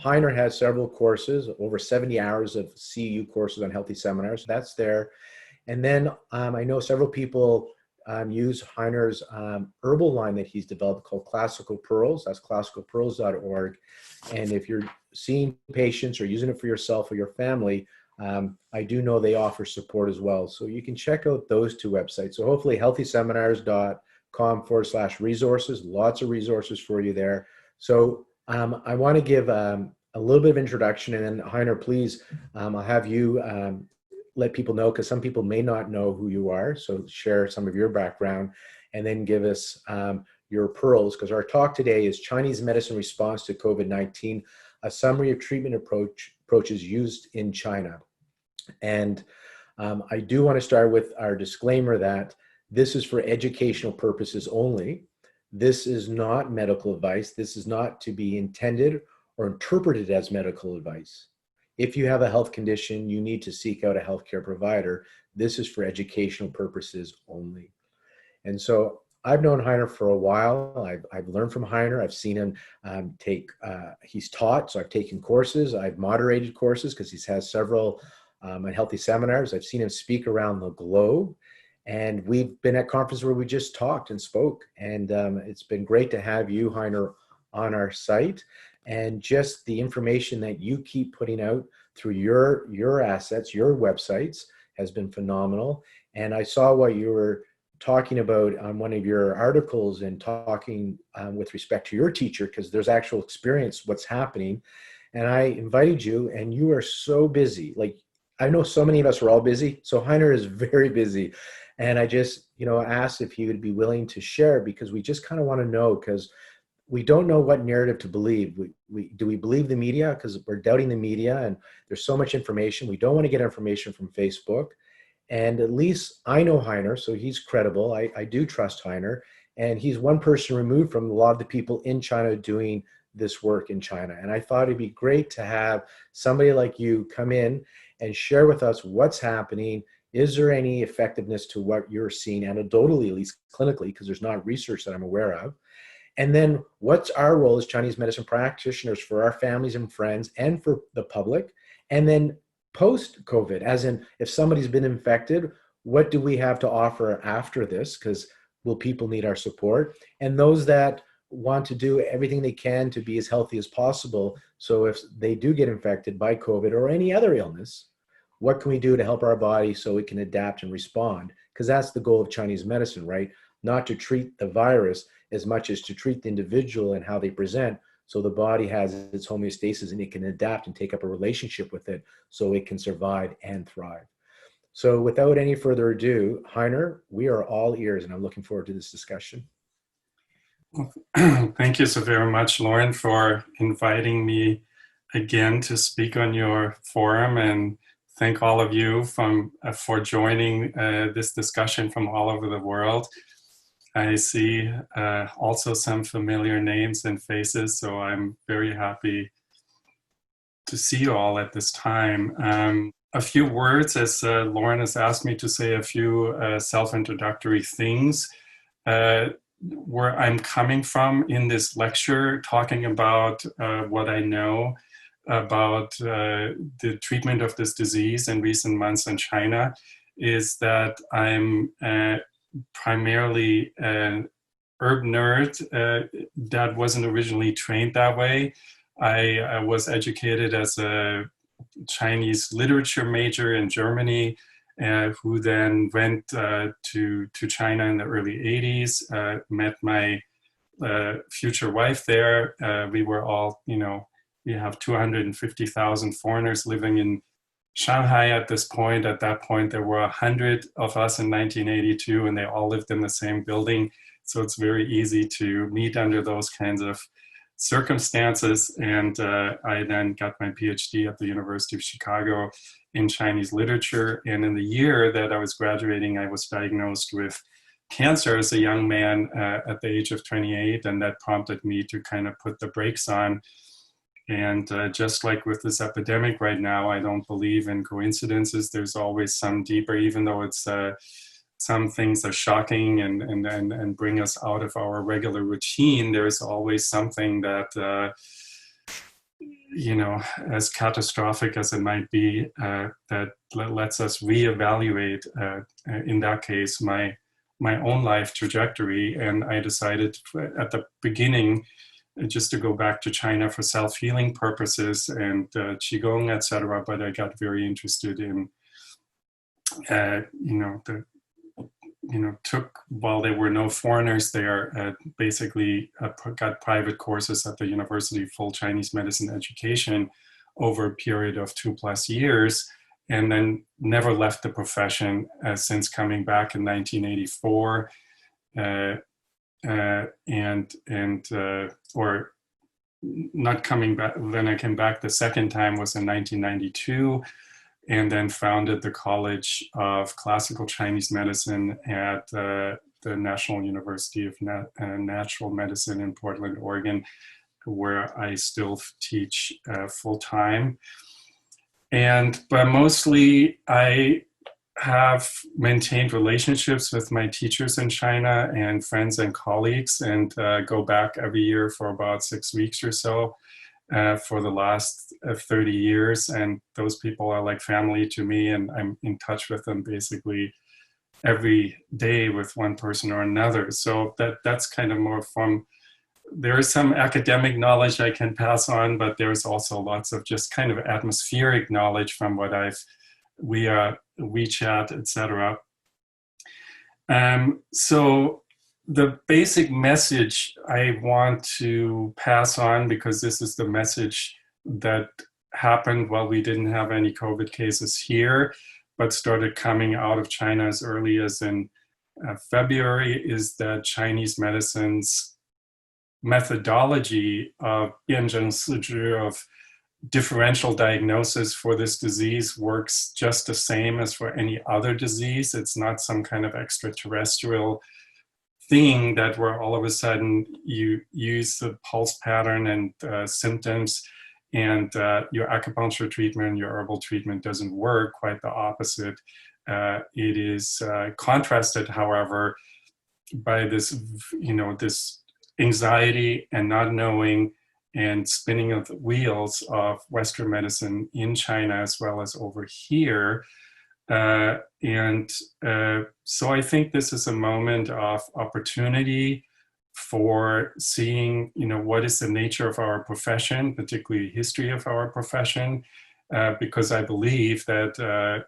Heiner has several courses, over 70 hours of CU courses on healthy seminars. That's there. And then I know several people use Heiner's herbal line that he's developed called Classical Pearls. That's classicalpearls.org. And if you're seeing patients or using it for yourself or your family, I do know they offer support as well. So you can check out those two websites. So hopefully healthyseminars.com/resources, lots of resources for you there. So I want to give a little bit of introduction, and then Heiner, please, I'll have you let people know, because some people may not know who you are. So share some of your background, and then give us your pearls, because our talk today is Chinese medicine response to COVID-19, a summary of treatment approaches used in China. And I do want to start with our disclaimer that this is for educational purposes only. This is not medical advice. This is not to be intended or interpreted as medical advice. If you have a health condition, you need to seek out a healthcare provider. This is for educational purposes only. And so I've known Heiner for a while. I've learned from Heiner. I've seen him he's taught, so I've taken courses. I've moderated courses because he has several unhealthy seminars. I've seen him speak around the globe. And we've been at conferences where we just talked and spoke. And it's been great to have you, Heiner, on our site. And just the information that you keep putting out through your assets, your websites, has been phenomenal. And I saw what you were talking about on one of your articles, and talking with respect to your teacher, because there's actual experience what's happening. And I invited you, and you are so busy. Like, I know so many of us are all busy. So Heiner is very busy. And I just, asked if he would be willing to share, because we just kind of want to know, because we don't know what narrative to believe. Do we believe the media? Because we're doubting the media, and there's so much information. We don't want to get information from Facebook. And at least I know Heiner, so he's credible. I do trust Heiner. And he's one person removed from a lot of the people in China doing this work in China. And I thought it'd be great to have somebody like you come in and share with us what's happening. Is there any effectiveness to what you're seeing anecdotally, at least clinically, because there's not research that I'm aware of? And then what's our role as Chinese medicine practitioners for our families and friends and for the public? And then post-COVID, as in if somebody's been infected, what do we have to offer after this? Because will people need our support? And those that want to do everything they can to be as healthy as possible, so if they do get infected by COVID or any other illness, what can we do to help our body so we can adapt and respond? Because that's the goal of Chinese medicine, right? Not to treat the virus as much as to treat the individual and how they present, so the body has its homeostasis and it can adapt and take up a relationship with it so it can survive and thrive. So without any further ado, Heiner, we are all ears, and I'm looking forward to this discussion. Well, thank you so very much, Lauren, for inviting me again to speak on your forum, and thank all of you for joining this discussion from all over the world. I see also some familiar names and faces, so I'm very happy to see you all at this time. A few words, as Lauren has asked me to say a few self-introductory things. Where I'm coming from in this lecture, talking about what I know about the treatment of this disease in recent months in China, is that I'm primarily an herb nerd that wasn't originally trained that way. I was educated as a Chinese literature major in Germany, who then went to China in the early 80s, met my future wife there. We were all, we have 250,000 foreigners living in Shanghai at this point. At that point, there were 100 of us in 1982, and they all lived in the same building. So it's very easy to meet under those kinds of circumstances. And I then got my PhD at the University of Chicago in Chinese literature. And in the year that I was graduating, I was diagnosed with cancer as a young man at the age of 28. And that prompted me to kind of put the brakes on. And just like with this epidemic right now, I don't believe in coincidences. There's always some deeper, even though it's some things are shocking and bring us out of our regular routine, there's always something that as catastrophic as it might be, that lets us reevaluate, in that case, my own life trajectory. And I decided at the beginning just to go back to China for self-healing purposes and Qigong, etc. But I got very interested in, took, while there were no foreigners there, basically got private courses at the university, full Chinese medicine education over a period of 2+ years, and then never left the profession since coming back in 1984. Or not coming back, when I came back the second time was in 1992, and then founded the College of Classical Chinese Medicine at the National University of Natural Medicine in Portland, Oregon, where I still teach full-time. But mostly I have maintained relationships with my teachers in China and friends and colleagues, and go back every year for about 6 weeks or so for the last 30 years. And those people are like family to me, and I'm in touch with them basically every day with one person or another. So that's kind of more from, there is some academic knowledge I can pass on, but there's also lots of just kind of atmospheric knowledge from what WeChat, etc. So the basic message I want to pass on, because this is the message that happened while we didn't have any COVID cases here, but started coming out of China as early as in February, is that Chinese medicine's methodology of 辨证施治, of differential diagnosis for this disease, works just the same as for any other disease. It's not some kind of extraterrestrial thing that where all of a sudden you use the pulse pattern and symptoms, and your acupuncture treatment, your herbal treatment doesn't work. Quite the opposite. It is contrasted, however, by this, this anxiety and not knowing and spinning of the wheels of Western medicine in China as well as over here. So I think this is a moment of opportunity for seeing, what is the nature of our profession, particularly history of our profession, because I believe that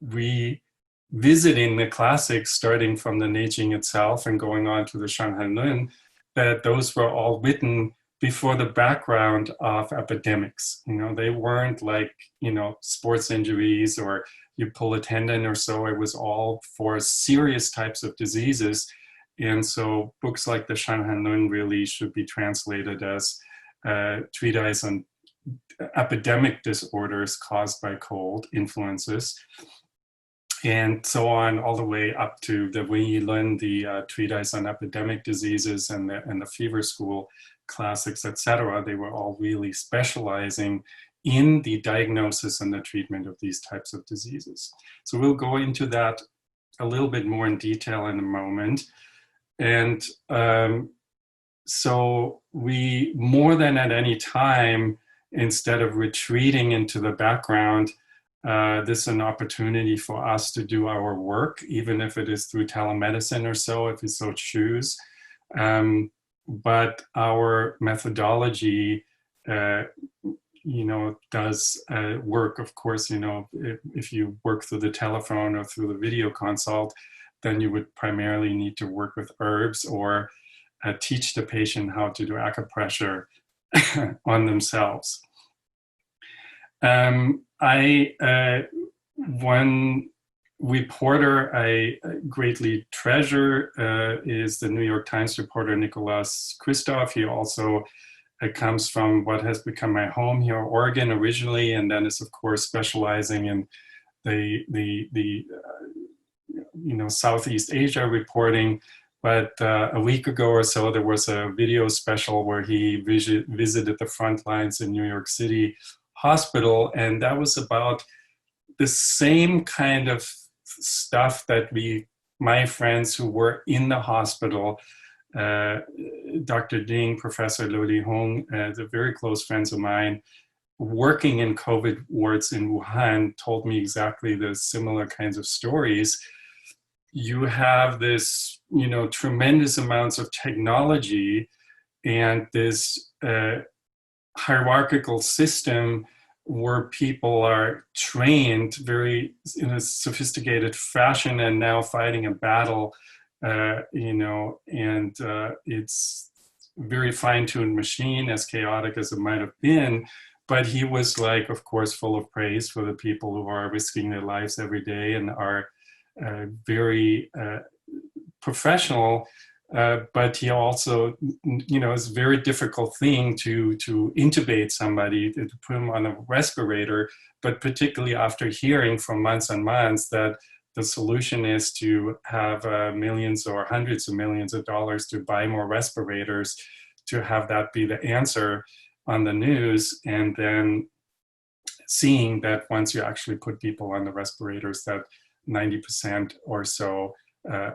revisiting the classics, starting from the Neijing itself and going on to the Shanghanlun, that those were all written before the background of epidemics. They weren't like, sports injuries or you pull a tendon or so. It was all for serious types of diseases. And so books like the Shanghanlun really should be translated as treatise on epidemic disorders caused by cold influences, and so on, all the way up to the Weiyilun, the treatise on epidemic diseases, and the fever school classics, etc. They were all really specializing in the diagnosis and the treatment of these types of diseases. So we'll go into that a little bit more in detail in a moment. And so we, more than at any time, instead of retreating into the background, this is an opportunity for us to do our work, even if it is through telemedicine or so, if we so choose. But our methodology, does work. Of course, if you work through the telephone or through the video consult, then you would primarily need to work with herbs or teach the patient how to do acupressure on themselves. One reporter I greatly treasure is the New York Times reporter Nicholas Kristof. He also comes from what has become my home here, Oregon, originally, and then is of course specializing in the Southeast Asia reporting. But a week ago or so, there was a video special where he visited the front lines in New York City hospital, and that was about the same kind of stuff that my friends who were in the hospital uh, Dr. Ding, Professor Lodi Hong, they're very close friends of mine, working in COVID wards in Wuhan, told me exactly the similar kinds of stories. You have this, tremendous amounts of technology and this hierarchical system where people are trained very in a sophisticated fashion and now fighting a battle, and it's very fine-tuned machine, as chaotic as it might have been. But he was like, of course, full of praise for the people who are risking their lives every day and are very professional. But he also, it's a very difficult thing to intubate somebody, to put them on a respirator, but particularly after hearing from months and months that the solution is to have millions or hundreds of millions of dollars to buy more respirators, to have that be the answer on the news, and then seeing that once you actually put people on the respirators, that 90% or so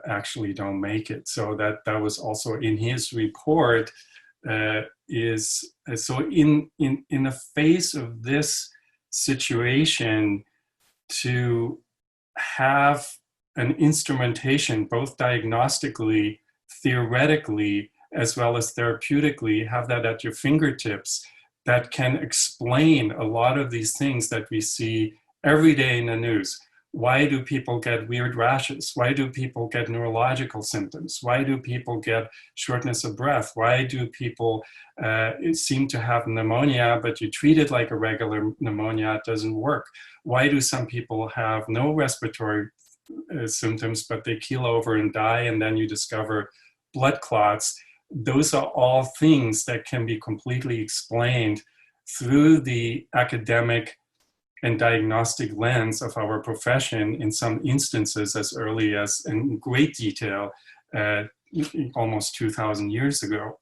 actually don't make it. So that was also in his report. So in the face of this situation, to have an instrumentation, both diagnostically, theoretically, as well as therapeutically, have that at your fingertips, that can explain a lot of these things that we see every day in the news. Why do people get weird rashes? Why do people get neurological symptoms? Why do people get shortness of breath? Why do people seem to have pneumonia, but you treat it like a regular pneumonia, it doesn't work? Why do some people have no respiratory symptoms, but they keel over and die, and then you discover blood clots? Those are all things that can be completely explained through the academic and diagnostic lens of our profession, in some instances as early as, in great detail, almost 2,000 years ago.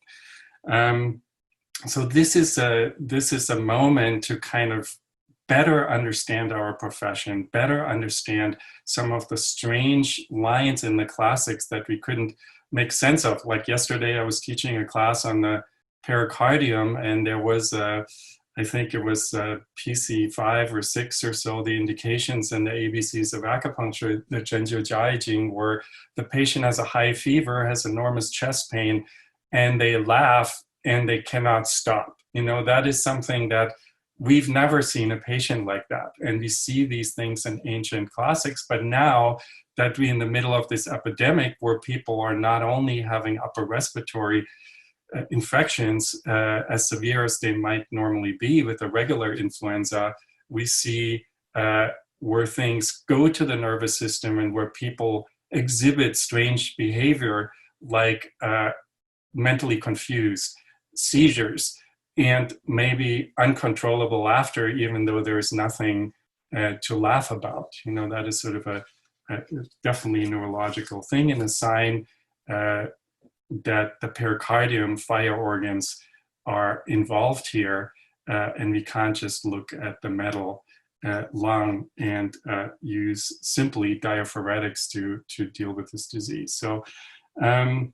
So this is a moment to kind of better understand our profession, better understand some of the strange lines in the classics that we couldn't make sense of. Like yesterday, I was teaching a class on the pericardium, and there was I think it was PC 5 or 6 or so, the indications and the ABCs of acupuncture, the Zhenjiu Jiaijing, where the patient has a high fever, has enormous chest pain, and they laugh and they cannot stop. That is something that we've never seen a patient like that. And we see these things in ancient classics, but now that we're in the middle of this epidemic where people are not only having upper respiratory infections as severe as they might normally be with a regular influenza, we see where things go to the nervous system and where people exhibit strange behavior, like mentally confused, seizures, and maybe uncontrollable laughter, even though there's nothing to laugh about. That is sort of a definitely a neurological thing, and a sign that the pericardium, fire organs, are involved here, and we can't just look at the metal lung and use simply diaphoretics to deal with this disease. So, and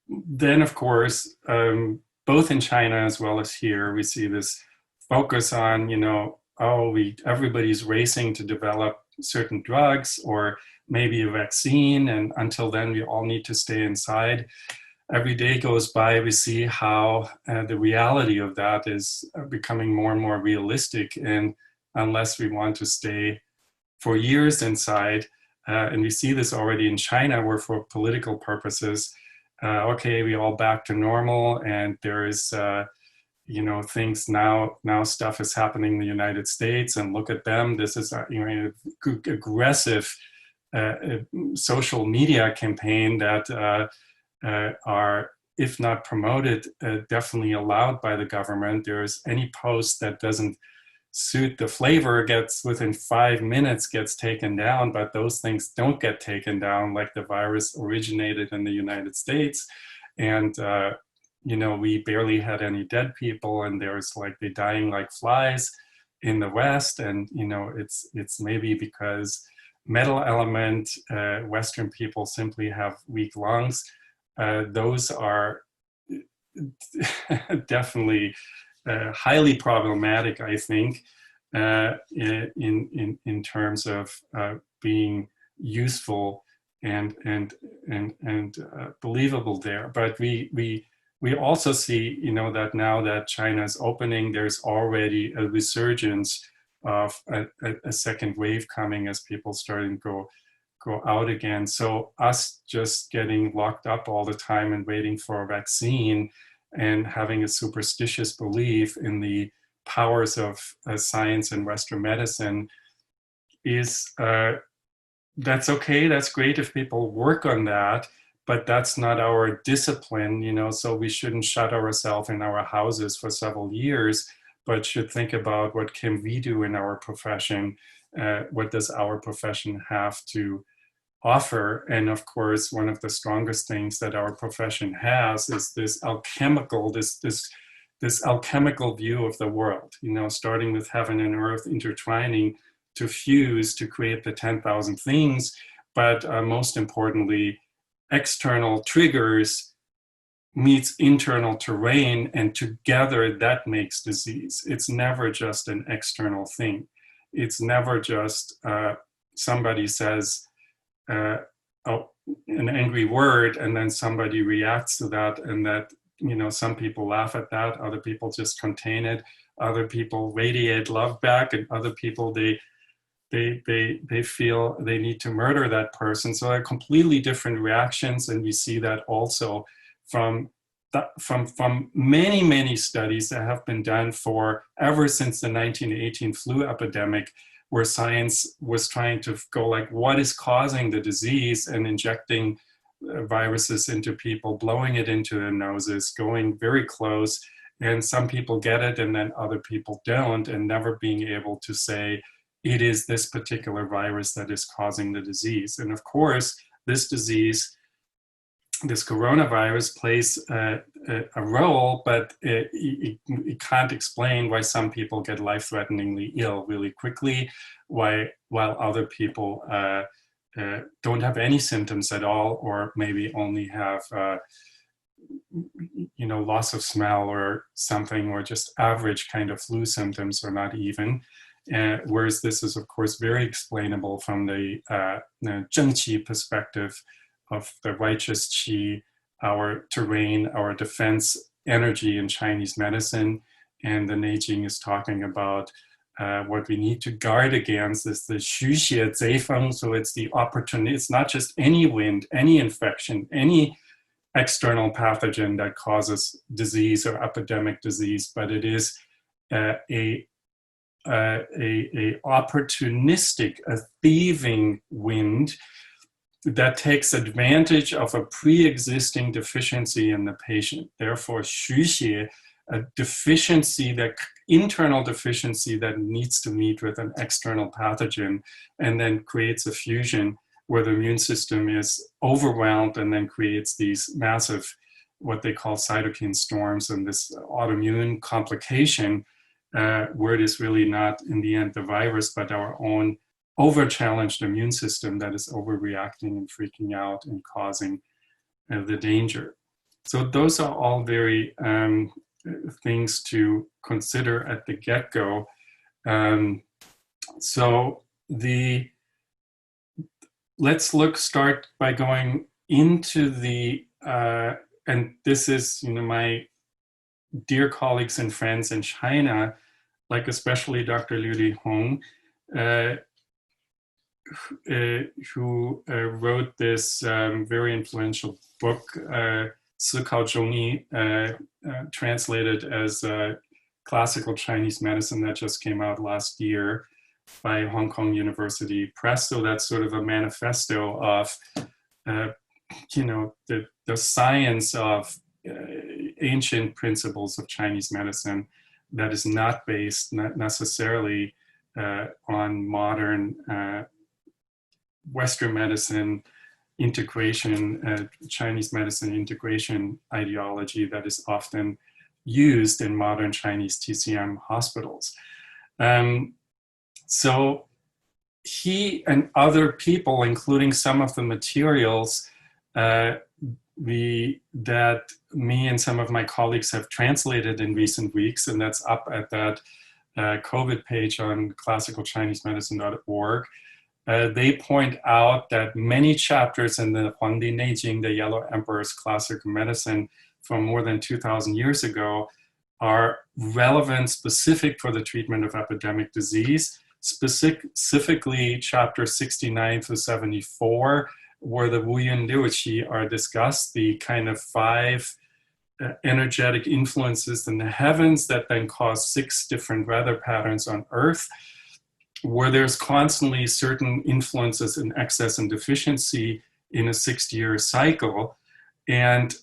then, of course, both in China as well as here, we see this focus on, everybody's racing to develop certain drugs or maybe a vaccine, and until then we all need to stay inside. Every day goes by, we see how the reality of that is becoming more and more realistic, and unless we want to stay for years inside, and we see this already in China, where for political purposes, okay, we all back to normal, and there is things now stuff is happening in the United States, and look at them, this is aggressive social media campaign that are, if not promoted, definitely allowed by the government. There's any post that doesn't suit the flavor gets, within 5 minutes, gets taken down, but those things don't get taken down, like the virus originated in the United States, and we barely had any dead people, and there's like they dying like flies in the West, and it's maybe because metal element, Western people simply have weak lungs. Those are definitely highly problematic, I think, in terms of being useful and believable there. But we also see, that now that China is opening, there's already a resurgence of a second wave coming as people starting to go out again. So us just getting locked up all the time and waiting for a vaccine and having a superstitious belief in the powers of science and Western medicine is, that's okay. That's great if people work on that, but that's not our discipline, so we shouldn't shut ourselves in our houses for several years, but should think about what can we do in our profession, what does our profession have to offer. And of course, one of the strongest things that our profession has is this alchemical view of the world, starting with heaven and earth intertwining to fuse to create the 10,000 things, but most importantly, external triggers meets internal terrain, and together that makes disease. It's never just an external thing. It's never just somebody says an angry word and then somebody reacts to that, and that, some people laugh at that, other people just contain it, other people radiate love back, and other people, they feel they need to murder that person. So they're completely different reactions, and we see that also from many studies that have been done for ever since the 1918 flu epidemic, where science was trying to go like, what is causing the disease, and injecting viruses into people, blowing it into their noses, going very close, and some people get it and then other people don't, and never being able to say, it is this particular virus that is causing the disease. And of course, this disease, this coronavirus, plays a role, but it can't explain why some people get life-threateningly ill really quickly, while other people don't have any symptoms at all, or maybe only have loss of smell or something, or just average kind of flu symptoms, or not even. Whereas this is, of course, very explainable from the Zheng Qi perspective of the righteous qi, our terrain, our defense energy in Chinese medicine. And the Neijing is talking about what we need to guard against is the xu xie zei feng. So it's the opportunity. It's not just any wind, any infection, any external pathogen that causes disease or epidemic disease, but it is a opportunistic, a thieving wind that takes advantage of a pre-existing deficiency in the patient. Therefore, xu xie, a deficiency, that internal deficiency that needs to meet with an external pathogen, and then creates a fusion where the immune system is overwhelmed and then creates these massive, what they call cytokine storms, and this autoimmune complication, where it is really not in the end the virus, but our own over-challenged immune system that is overreacting and freaking out and causing the danger. So those are all very things to consider at the get-go. Let's start by going into the, and this is, my dear colleagues and friends in China, like especially Dr. Liu Lihong, who wrote this very influential book, 思考中医, translated as classical Chinese medicine, that just came out last year by Hong Kong University Press. So that's sort of a manifesto of, the science of ancient principles of Chinese medicine that is not based necessarily on modern Western medicine integration, Chinese medicine integration ideology that is often used in modern Chinese TCM hospitals. So he and other people, including some of the materials that me and some of my colleagues have translated in recent weeks, and that's up at that COVID page on classicalchinesemedicine.org. They point out that many chapters in the Huangdi Neijing, the Yellow Emperor's classical medicine from more than 2,000 years ago, are relevant, specific for the treatment of epidemic disease. Specifically, chapter 69 through 74, where the Wuyan Liuqi are discussed, the kind of 5 energetic influences in the heavens that then cause 6 different weather patterns on Earth, where there's constantly certain influences in excess and deficiency in a 60-year cycle. And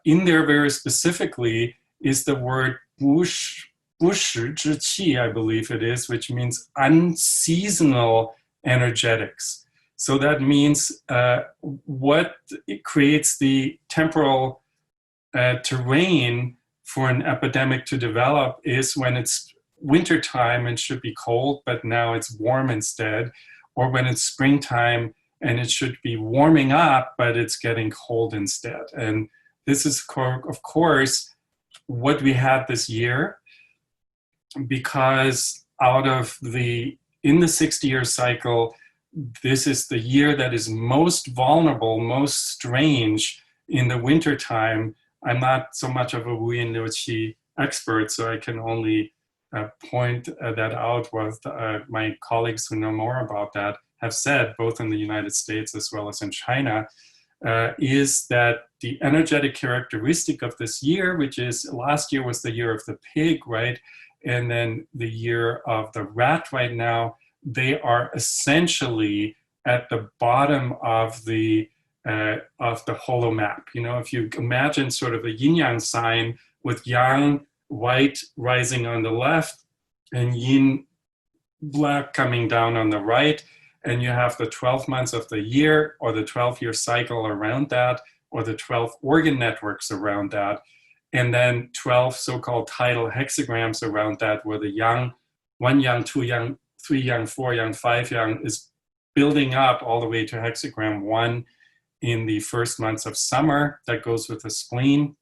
in there very specifically is the word bushi zhiqi, I believe it is, which means unseasonal energetics. So that means what it creates the temporal terrain for an epidemic to develop is when it's wintertime and should be cold, but now it's warm instead, or when it's springtime and it should be warming up, but it's getting cold instead. And this is, of course, what we had this year, because in the 60-year cycle, this is the year that is most vulnerable, most strange in the wintertime. I'm not so much of a Wuyan Liuqi expert, so I can only point that out what my colleagues who know more about that have said, both in the United States as well as in China, is that the energetic characteristic of this year, which is last year was the year of the pig, right? And then the year of the rat right now, they are essentially at the bottom of the holo map. You know, if you imagine sort of a yin-yang sign with yang, white rising on the left and yin, black coming down on the right, and you have the 12 months of the year or the 12-year cycle around that, or the 12 organ networks around that, and then 12 so-called tidal hexagrams around that, where the yang, 1 yang, 2 yang, 3 yang, 4 yang, 5 yang is building up all the way to hexagram 1 in the first months of summer. That goes with the spleen,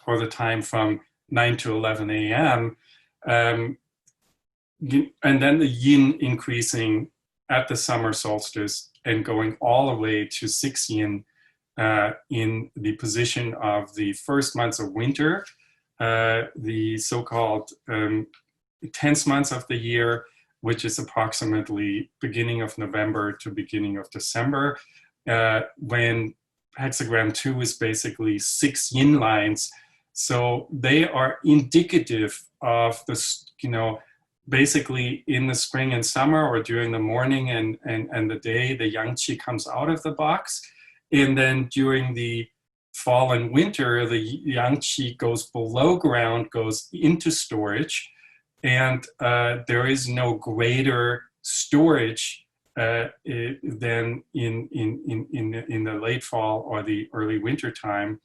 or the time from 9 to 11 a.m. And then the yin increasing at the summer solstice and going all the way to 6 yin in the position of the first months of winter, the so-called 10th months of the year, which is approximately beginning of November to beginning of December, when hexagram 2 is basically 6 yin lines. So they are indicative of this, you know, basically in the spring and summer, or during the morning and the day, the yang qi comes out of the box. And then during the fall and winter, the yang qi goes below ground, goes into storage. And there is no greater storage than in the late fall or the early winter time,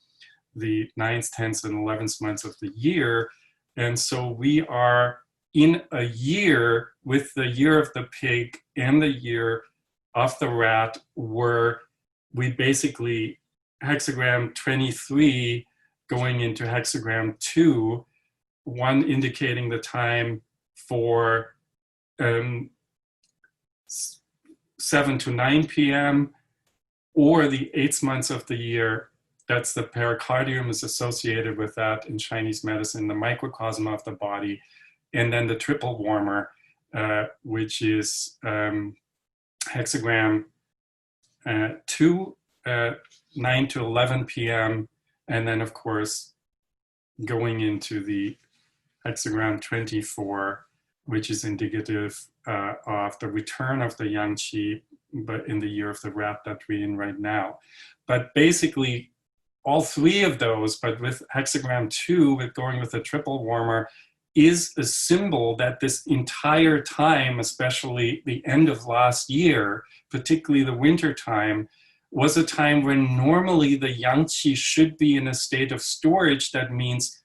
the 9th, 10th, and 11th months of the year. And so we are in a year with the year of the pig and the year of the rat, where we basically hexagram 23 going into hexagram 2, one indicating the time for 7 to 9 p.m. or the 8th months of the year. That's the pericardium is associated with that in Chinese medicine, the microcosm of the body. And then the triple warmer, which is hexagram 2, 9 to 11 p.m. And then, of course, going into the hexagram 24, which is indicative of the return of the yang qi, but in the year of the rat that we're in right now. But basically, all 3 of those, but with hexagram 2, with going with the triple warmer, is a symbol that this entire time, especially the end of last year, particularly the winter time, was a time when normally the yang qi should be in a state of storage. That means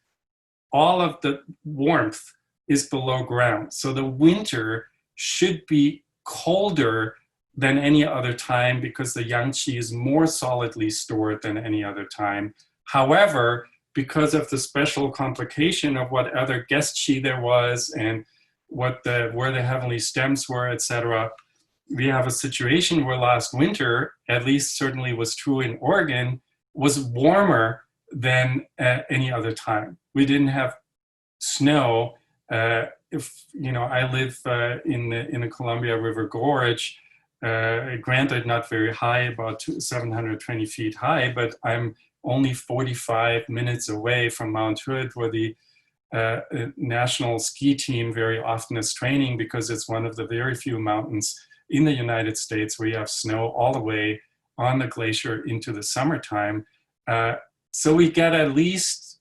all of the warmth is below ground. So the winter should be colder than any other time because the yang qi is more solidly stored than any other time. However, because of the special complication of what other guest qi there was and where the heavenly stems were, etc., we have a situation where last winter, at least certainly was true in Oregon, was warmer than any other time. We didn't have snow. I live in the Columbia River Gorge, granted not very high, about 720 feet high, but I'm only 45 minutes away from Mount Hood, where the national ski team very often is training, because it's one of the very few mountains in the United States where you have snow all the way on the glacier into the summertime. So we get at least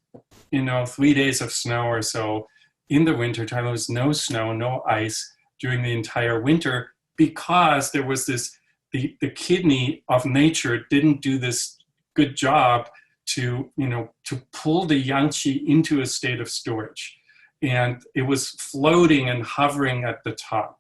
3 days of snow or so in the wintertime. There was no snow, no ice during the entire winter, because there was the kidney of nature didn't do this good job to pull the yang qi into a state of storage. And it was floating and hovering at the top.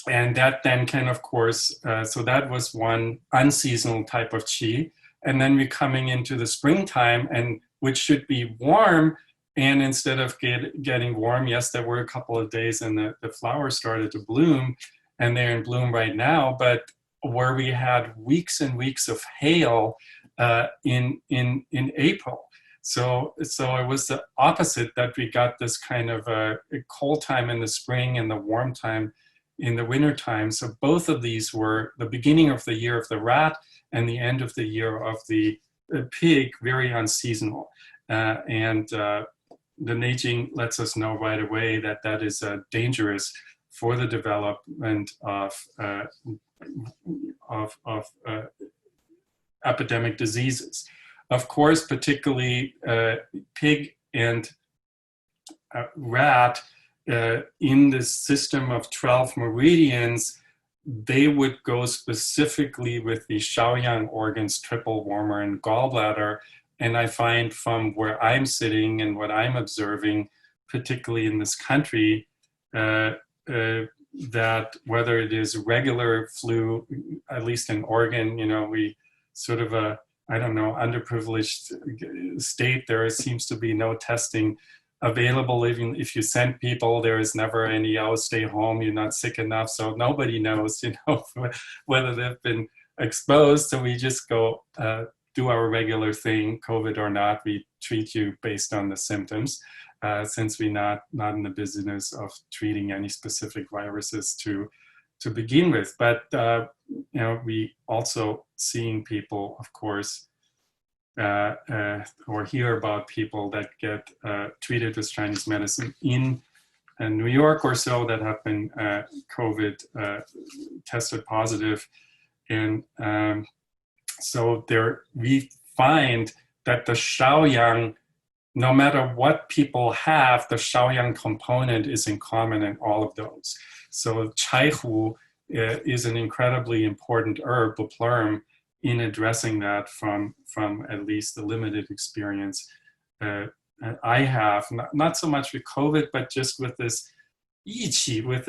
And that then can, of course, so that was one unseasonal type of qi. And then we're coming into the springtime, and which should be warm. And instead of getting warm, yes, there were a couple of days and the flowers started to bloom, and they're in bloom right now, but where we had weeks and weeks of hail in April. So it was the opposite, that we got this kind of a cold time in the spring and the warm time in the winter time. So both of these were the beginning of the year of the rat and the end of the year of the pig, very unseasonal. And the Neijing lets us know right away that that is dangerous for the development of epidemic diseases. Of course, particularly pig and rat, in the system of 12 meridians, they would go specifically with the Shaoyang organs, triple warmer and gallbladder. And I find from where I'm sitting and what I'm observing, particularly in this country, that whether it is regular flu, at least in Oregon, we sort of underprivileged state, there seems to be no testing available. Even if you send people, there is never any, stay home, you're not sick enough. So nobody knows, whether they've been exposed. So we just go do our regular thing, COVID or not. We treat you based on the symptoms, since we're not in the business of treating any specific viruses to begin with. But we also seeing people, of course, or hear about people that get treated with Chinese medicine in New York or so that have been COVID tested positive. And so we find that the Shaoyang, no matter what people have, the Shaoyang component is in common in all of those. So Chaihu is an incredibly important herb, the plum, in addressing that from at least the limited experience I have, not so much with COVID, but just with this yiqi, with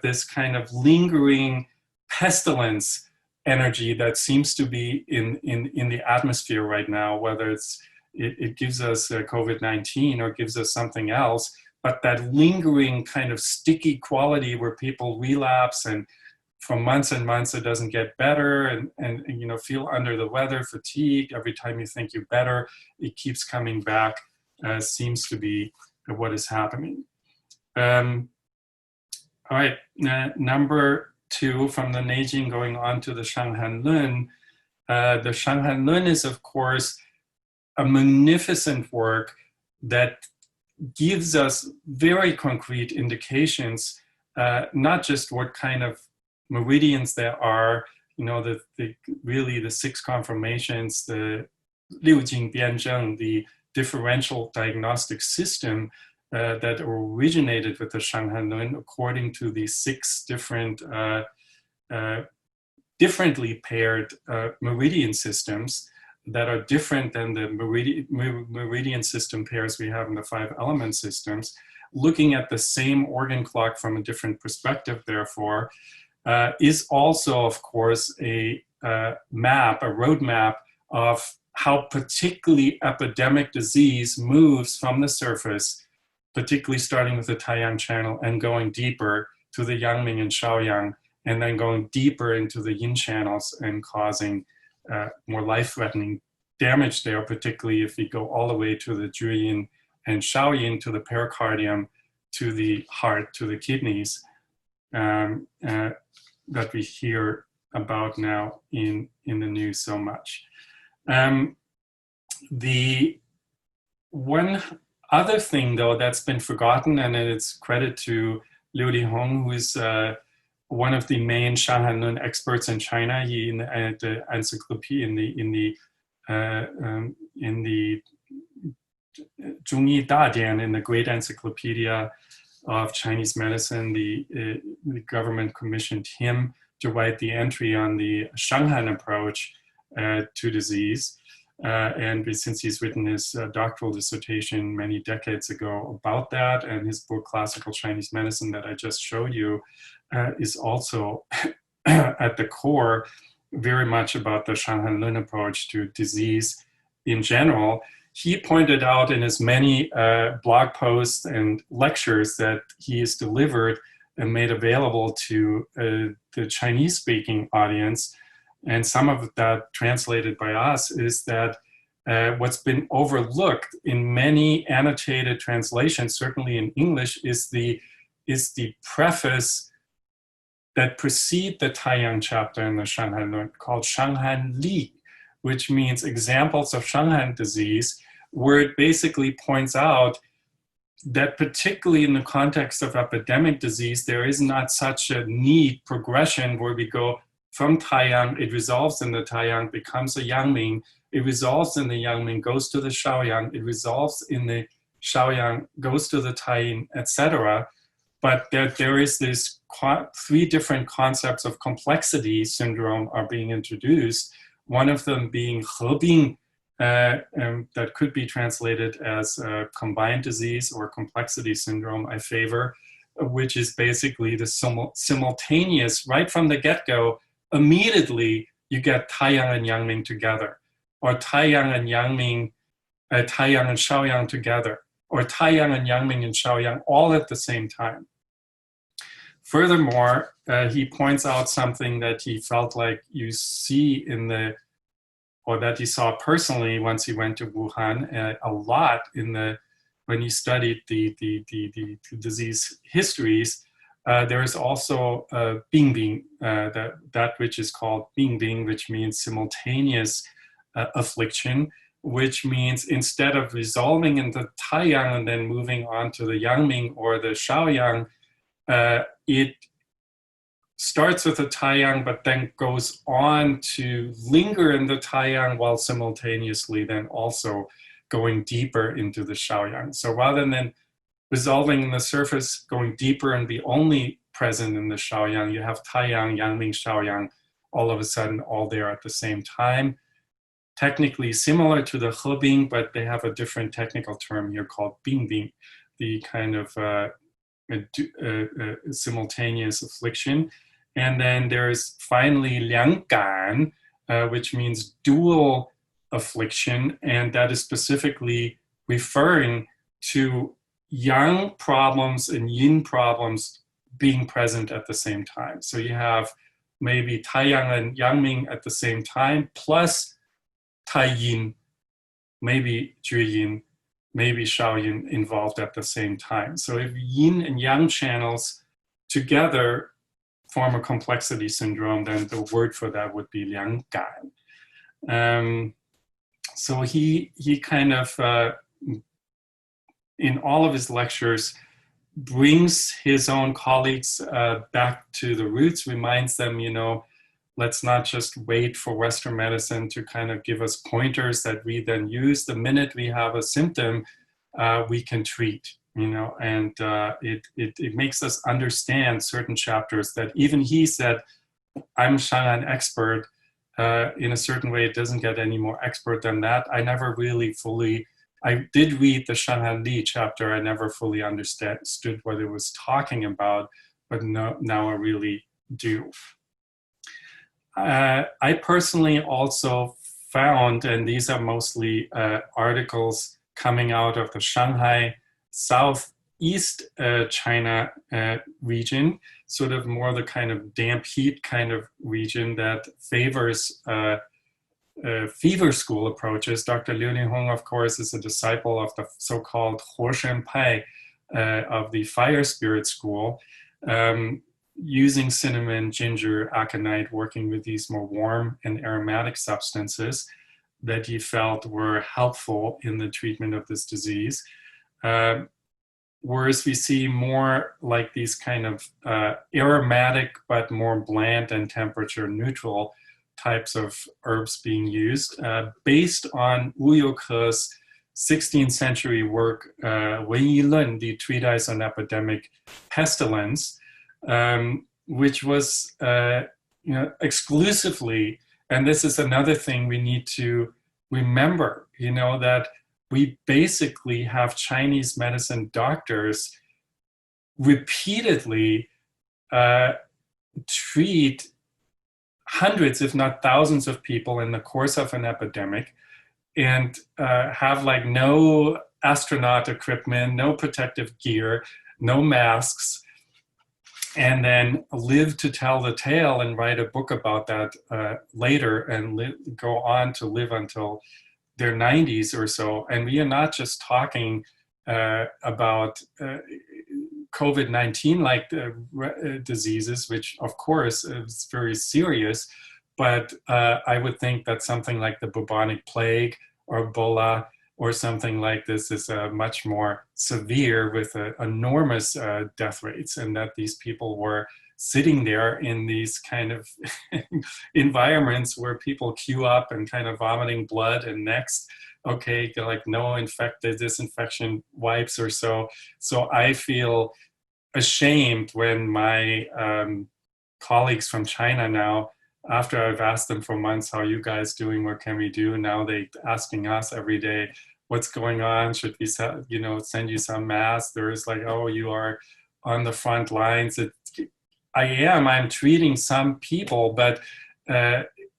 this kind of lingering pestilence energy that seems to be in the atmosphere right now, whether it gives us COVID-19 or gives us something else, but that lingering kind of sticky quality where people relapse, and for months and months it doesn't get better, and feel under the weather, fatigue. Every time you think you're better, it keeps coming back, seems to be what is happening. All right, number 2 from the Neijing, going on to the Shanghan Lun. The Shanghan Lun is, of course, a magnificent work that gives us very concrete indications, not just what kind of meridians there are, really the 6 conformations, the Liu Jing Bianzheng, the differential diagnostic system that originated with the Shanghan Lun according to the 6 different differently paired meridian systems that are different than the meridian system pairs we have in the 5 element systems. looking at the same organ clock from a different perspective, therefore, is also, of course, a roadmap of how particularly epidemic disease moves from the surface, particularly starting with the Taiyang channel and going deeper to the Yangming and Shaoyang, and then going deeper into the Yin channels and causing more life-threatening damage there, particularly if we go all the way to the Juyin and Shaoyin, to the pericardium, to the heart, to the kidneys, that we hear about now in the news so much. The one other thing, though, that's been forgotten, and it's credit to Liu Lihong, who is one of the main Shanghai experts in China. He in the encyclopedia in the Zhongyi Dadian, in the Great Encyclopedia of Chinese Medicine, the government commissioned him to write the entry on the Shanghai approach to disease. And since he's written his doctoral dissertation many decades ago about that, and his book Classical Chinese Medicine that I just showed you is also at the core very much about the Shanghai Lun approach to disease in general. He pointed out in his many blog posts and lectures that he has delivered and made available to the Chinese-speaking audience, and some of that translated by us, is that what's been overlooked in many annotated translations, certainly in English, is the preface that precede the Taiyang chapter in the Shanghai Lun, called Shanghai Li, which means examples of Shanghai disease, where it basically points out that particularly in the context of epidemic disease, there is not such a neat progression where we go from Taiyang, it resolves in the Taiyang, becomes a Yangming, it resolves in the Yangming, goes to the Shaoyang, it resolves in the Shaoyang, goes to the Taiyin, etc. But there is this three different concepts of complexity syndrome are being introduced, one of them being hebing, that could be translated as combined disease or complexity syndrome, I favor, which is basically the simultaneous, right from the get-go, immediately you get Taiyang and Yangming together, or Taiyang and Yangming, Taiyang and Shaoyang together, or Taiyang and Yangming and Shaoyang all at the same time. Furthermore, he points out something that he felt like you see or that he saw personally once he went to Wuhan a lot when he studied the disease histories. There is also bingbing, that which is called bingbing, which means simultaneous affliction, which means instead of resolving in the Taiyang and then moving on to the Yangming or the Shaoyang, it starts with the Taiyang, but then goes on to linger in the Taiyang while simultaneously then also going deeper into the Shaoyang. So rather than resolving in the surface, going deeper and be only present in the Shaoyang, you have Taiyang, Yangming, Shaoyang, all of a sudden all there at the same time. Technically similar to the hebing, but they have a different technical term here called bingbing, the kind of simultaneous affliction. And then there's finally lianggan, which means dual affliction, and that is specifically referring to yang problems and yin problems being present at the same time. So you have maybe Taiyang and Yangming at the same time, plus Taiyin, maybe Juyin, maybe Shaoyin involved at the same time. So if yin and yang channels together form a complexity syndrome, then the word for that would be lianggan. So he kind of, in all of his lectures, brings his own colleagues back to the roots, reminds them, let's not just wait for Western medicine to kind of give us pointers that we then use. The minute we have a symptom, we can treat, and it makes us understand certain chapters that even he said, I'm Shanghai expert. In a certain way, it doesn't get any more expert than that. I never really fully I did read the Shanghai Li chapter. I never fully understood what it was talking about, but now I really do. I personally also found, and these are mostly articles coming out of the Shanghai Southeast China region, sort of more the kind of damp heat kind of region that favors fever school approaches. Dr. Liu Linhong, of course, is a disciple of the so-called Huoshen Pai of the fire spirit school, using cinnamon, ginger, aconite, working with these more warm and aromatic substances that he felt were helpful in the treatment of this disease. Whereas we see more like these kind of aromatic but more bland and temperature neutral types of herbs being used, based on Wu Youke's 16th century work, Wen Yi Lun, the Treatise on Epidemic Pestilence, which was exclusively, and this is another thing we need to remember, that we basically have Chinese medicine doctors repeatedly treat hundreds, if not thousands of people in the course of an epidemic, and have like no astronaut equipment, no protective gear, no masks, and then live to tell the tale and write a book about that later and go on to live until their 90s or so. And we are not just talking about COVID-19 like diseases, which of course is very serious, but I would think that something like the bubonic plague or Ebola or something like this is much more severe with enormous death rates, and that these people were sitting there in these kind of environments where people queue up and kind of vomiting blood, and next, okay, like no disinfection wipes or so. So I feel ashamed when my colleagues from China now, after I've asked them for months, how are you guys doing? What can we do? Now they're asking us every day, what's going on? Should we send you some masks? There is like, oh, you are on the front lines. I'm treating some people, but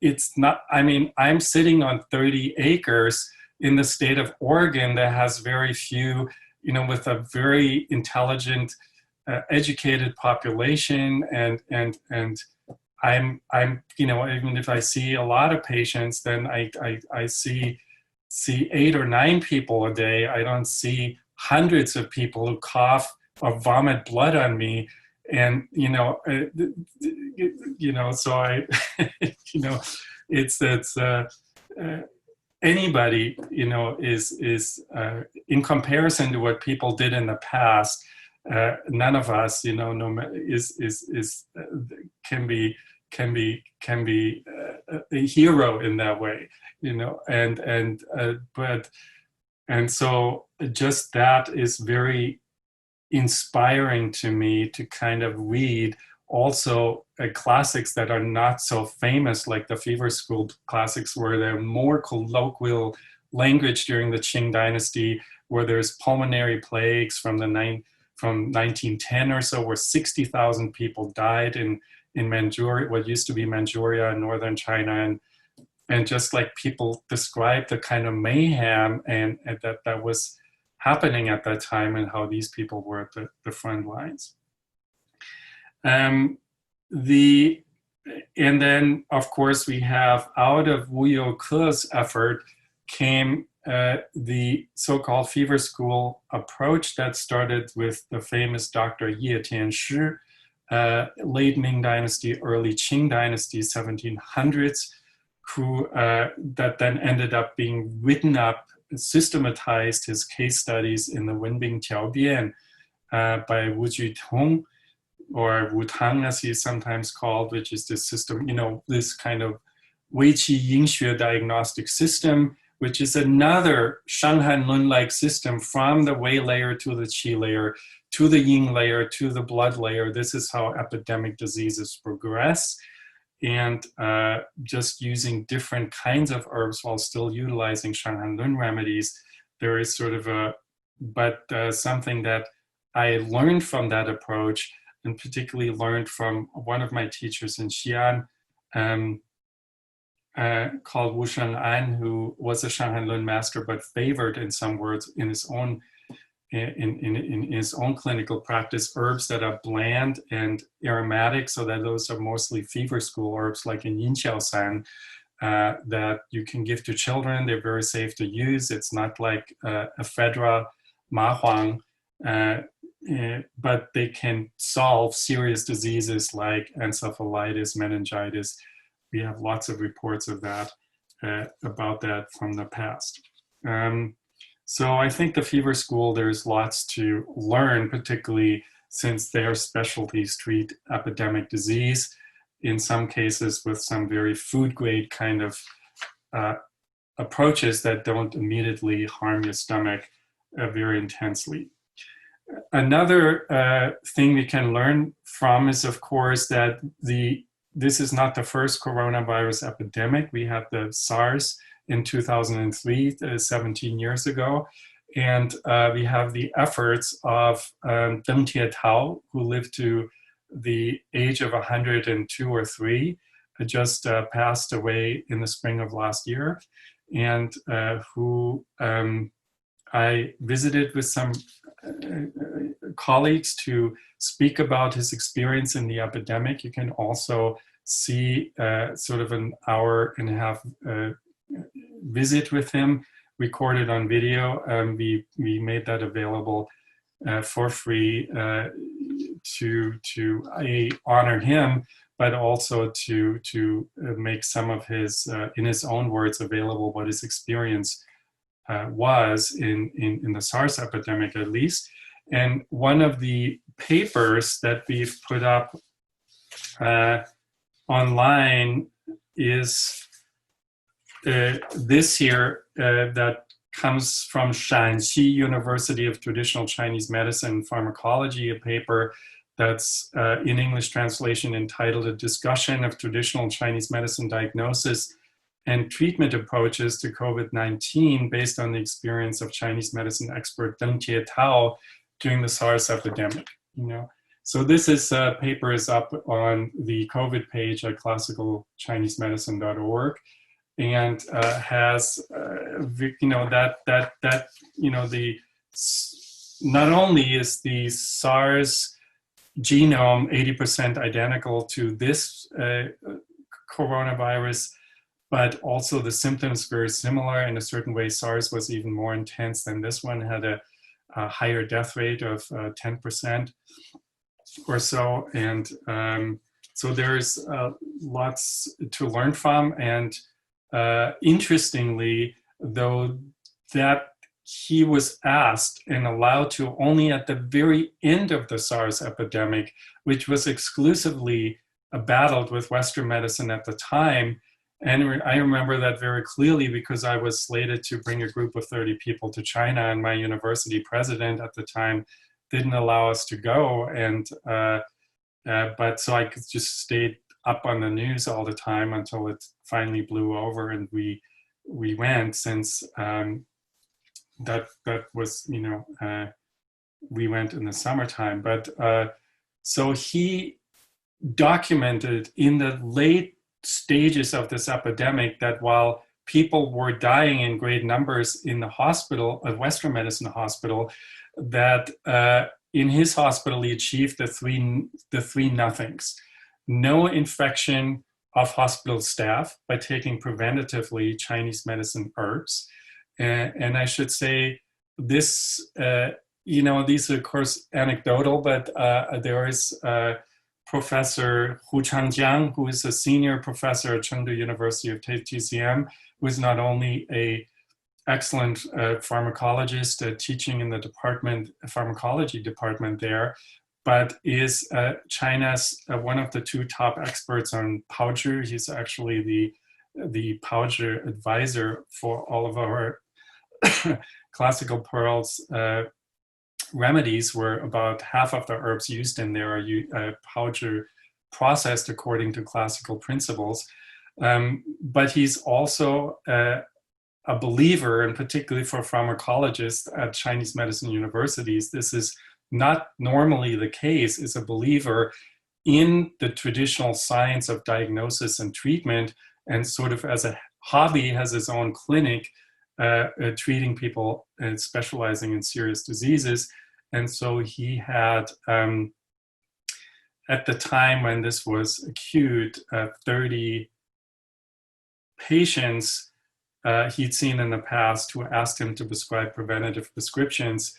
it's not, I'm sitting on 30 acres in the state of Oregon that has very few, with a very intelligent, educated population, and I'm even if I see a lot of patients, then I see 8 or 9 people a day. I don't see hundreds of people who cough or vomit blood on me, and so I it's anybody is in comparison to what people did in the past. None of us, can be a hero in that way, and so just that is very inspiring to me to kind of read also classics that are not so famous, like the fever school classics, where they're more colloquial language during the Qing dynasty, where there's pulmonary plagues from 1910 or so, where 60,000 people died in Manchuria, what used to be Manchuria in northern China, and just like people describe the kind of mayhem and that was happening at that time, and how these people were at the front lines. And then of course we have, out of Wu Youke's effort came the so-called fever school approach that started with the famous Dr. Ye Tianshi, late Ming Dynasty, early Qing Dynasty, 1700s, who that then ended up being written up, systematized his case studies in the Wenbing Tiaobian by Wu Jitong, or Wu Tang as he is sometimes called, which is this system, this kind of Weiqi Yingxue diagnostic system, which is another Shanghan Lun-like system from the Wei layer to the Qi layer, to the Yin layer, to the blood layer. This is how epidemic diseases progress. And just using different kinds of herbs while still utilizing Shanghan Lun remedies, there is sort of something that I learned from that approach, and particularly learned from one of my teachers in Xi'an, called Wu Sheng'an, who was a Shanghai Lun master, but favored in some words in his own clinical practice herbs that are bland and aromatic, so that those are mostly fever school herbs, like in Yin Qiao San, that you can give to children. They're very safe to use. It's not like ephedra, ma huang, but they can solve serious diseases like encephalitis, meningitis. We have lots of reports of that, about that from the past. So I think the fever school, there's lots to learn, particularly since their specialties treat epidemic disease, in some cases with some very food grade kind of approaches that don't immediately harm your stomach very intensely. Another thing we can learn from is, of course, that this is not the first coronavirus epidemic. We had the SARS in 2003, 17 years ago. And we have the efforts of Deng Tietao, who lived to the age of 102 or 3, just passed away in the spring of last year, and who I visited with some colleagues to speak about his experience in the epidemic. You can also see sort of an hour and a half visit with him recorded on video. We made that available for free to honor him, but also to make some of his, in his own words, available what his experience was in the SARS epidemic, at least. And one of the papers that we've put up online is this here, that comes from Shanxi University of Traditional Chinese Medicine and Pharmacology, a paper that's in English translation entitled A Discussion of Traditional Chinese Medicine Diagnosis and Treatment Approaches to COVID-19 based on the experience of Chinese medicine expert Deng Tietao during the SARS epidemic. So this paper is up on the COVID page at classicalchinesemedicine.org, and has not only is the SARS genome 80% identical to this coronavirus, but also the symptoms very similar. In a certain way, SARS was even more intense than this one, had a higher death rate of 10% or so. And so there's lots to learn from. And interestingly, though, that he was asked and allowed to only at the very end of the SARS epidemic, which was exclusively battled with Western medicine at the time. And I remember that very clearly because I was slated to bring a group of 30 people to China, and my university president at the time didn't allow us to go. And but so I just stayed up on the news all the time until it finally blew over, and we went, since that was, we went in the summertime. But so he documented in the late stages of this epidemic that while people were dying in great numbers in the hospital, a Western medicine hospital, that in his hospital he achieved the three nothings. No infection of hospital staff by taking preventatively Chinese medicine herbs. And I should say this, these are of course anecdotal, but there is Professor Hu Changjiang, who is a senior professor at Chengdu University of TCM, who is not only a excellent pharmacologist teaching in the pharmacology department there, but is China's one of the 2 top experts on Paozhi. He's actually the Paozhi advisor for all of our classical pearls remedies, where about half of the herbs used in there are Paozhi processed according to classical principles. But he's also a believer, and particularly for pharmacologists at Chinese medicine universities, this is not normally the case, is a believer in the traditional science of diagnosis and treatment, and sort of as a hobby has his own clinic treating people and specializing in serious diseases. And so he had, at the time when this was acute, 30 patients he'd seen in the past who asked him to prescribe preventative prescriptions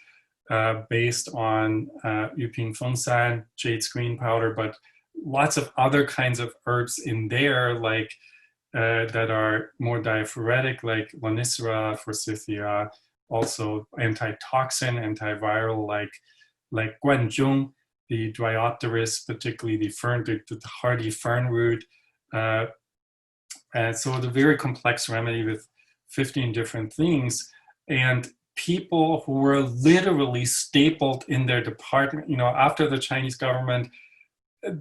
based on Yuping Fengshan, jade screen powder, but lots of other kinds of herbs in there, like that are more diaphoretic, like Lonicera, Forsythia, also antitoxin, antiviral, like Guanzhong, the Dryopteris, particularly the hardy fern root. And so the very complex remedy with 15 different things. And people who were literally stapled in their department, after the Chinese government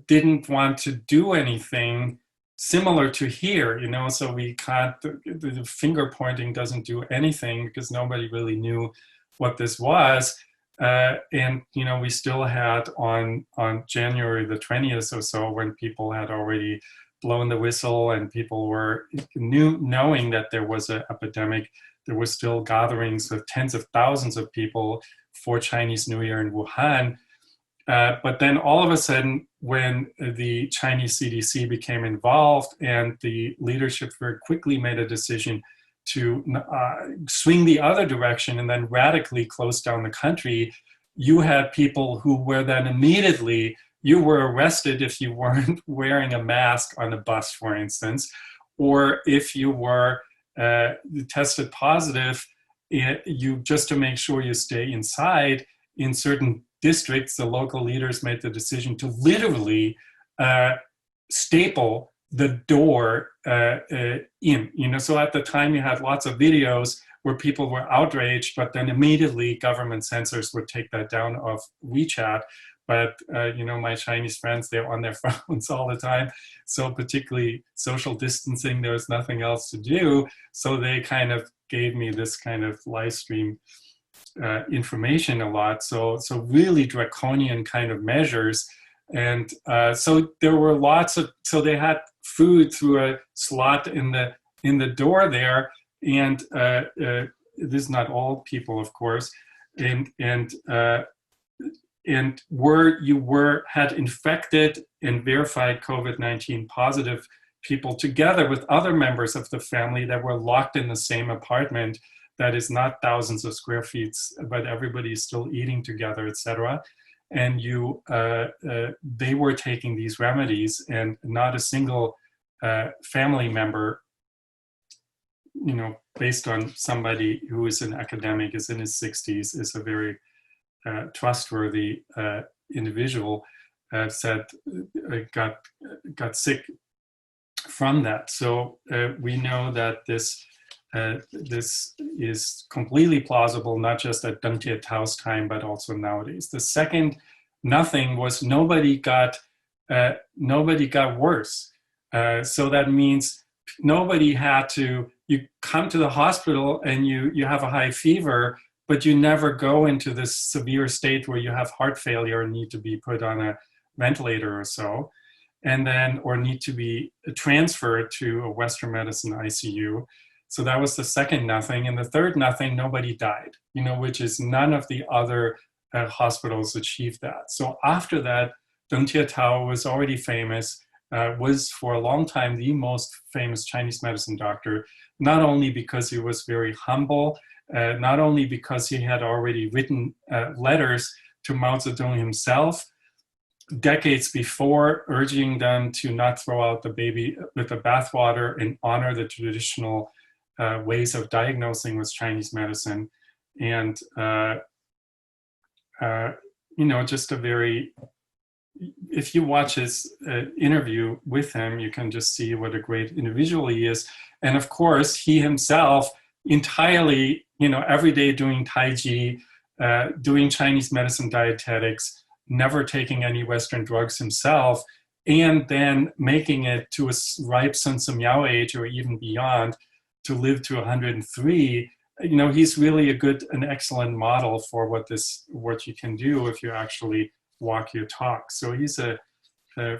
didn't want to do anything similar to here, so we can't, the finger pointing doesn't do anything because nobody really knew what this was. And, we still had on January the 20th or so, when people had already blown the whistle and people were knowing that there was an epidemic, there were still gatherings of tens of thousands of people for Chinese New Year in Wuhan. But then all of a sudden, when the Chinese CDC became involved and the leadership very quickly made a decision to swing the other direction and then radically close down the country, you had people who were then immediately, you were arrested if you weren't wearing a mask on a bus, for instance, or if you were tested positive, you just to make sure you stay inside. In certain districts, the local leaders made the decision to literally staple the door in. So at the time, you had lots of videos where people were outraged, but then immediately government censors would take that down off WeChat. But, my Chinese friends, they're on their phones all the time. So particularly social distancing, there was nothing else to do. So they kind of gave me this kind of live stream information a lot. So really draconian kind of measures. And so there were so they had food through a slot in the door there. And this is not all people, of course. And where you had infected and verified COVID-19 positive people together with other members of the family that were locked in the same apartment that is not thousands of square feet, but everybody is still eating together, etc. And they were taking these remedies, and not a single family member, based on somebody who is an academic, is in his 60s, is a very trustworthy individual, said got sick from that. So we know that this is completely plausible, not just at Deng Jietao's time, but also nowadays. The second nothing was nobody got worse. So that means nobody had to. You come to the hospital and you have a high fever, but you never go into this severe state where you have heart failure and need to be put on a ventilator or so, or need to be transferred to a Western medicine ICU. So that was the second nothing. And the third nothing, nobody died, which is none of the other hospitals achieved that. So after that, Deng Jietao was already famous, was for a long time the most famous Chinese medicine doctor, not only because he was very humble, not only because he had already written letters to Mao Zedong himself decades before, urging them to not throw out the baby with the bathwater and honor the traditional ways of diagnosing with Chinese medicine. And, just a very, if you watch his interview with him, you can just see what a great individual he is. And of course, he himself entirely, every day doing Tai Chi, doing Chinese medicine dietetics, never taking any Western drugs himself, and then making it to a ripe Sun Sum Yao age or even beyond, to live to 103, he's really an excellent model for what you can do if you actually walk your talk. So he's a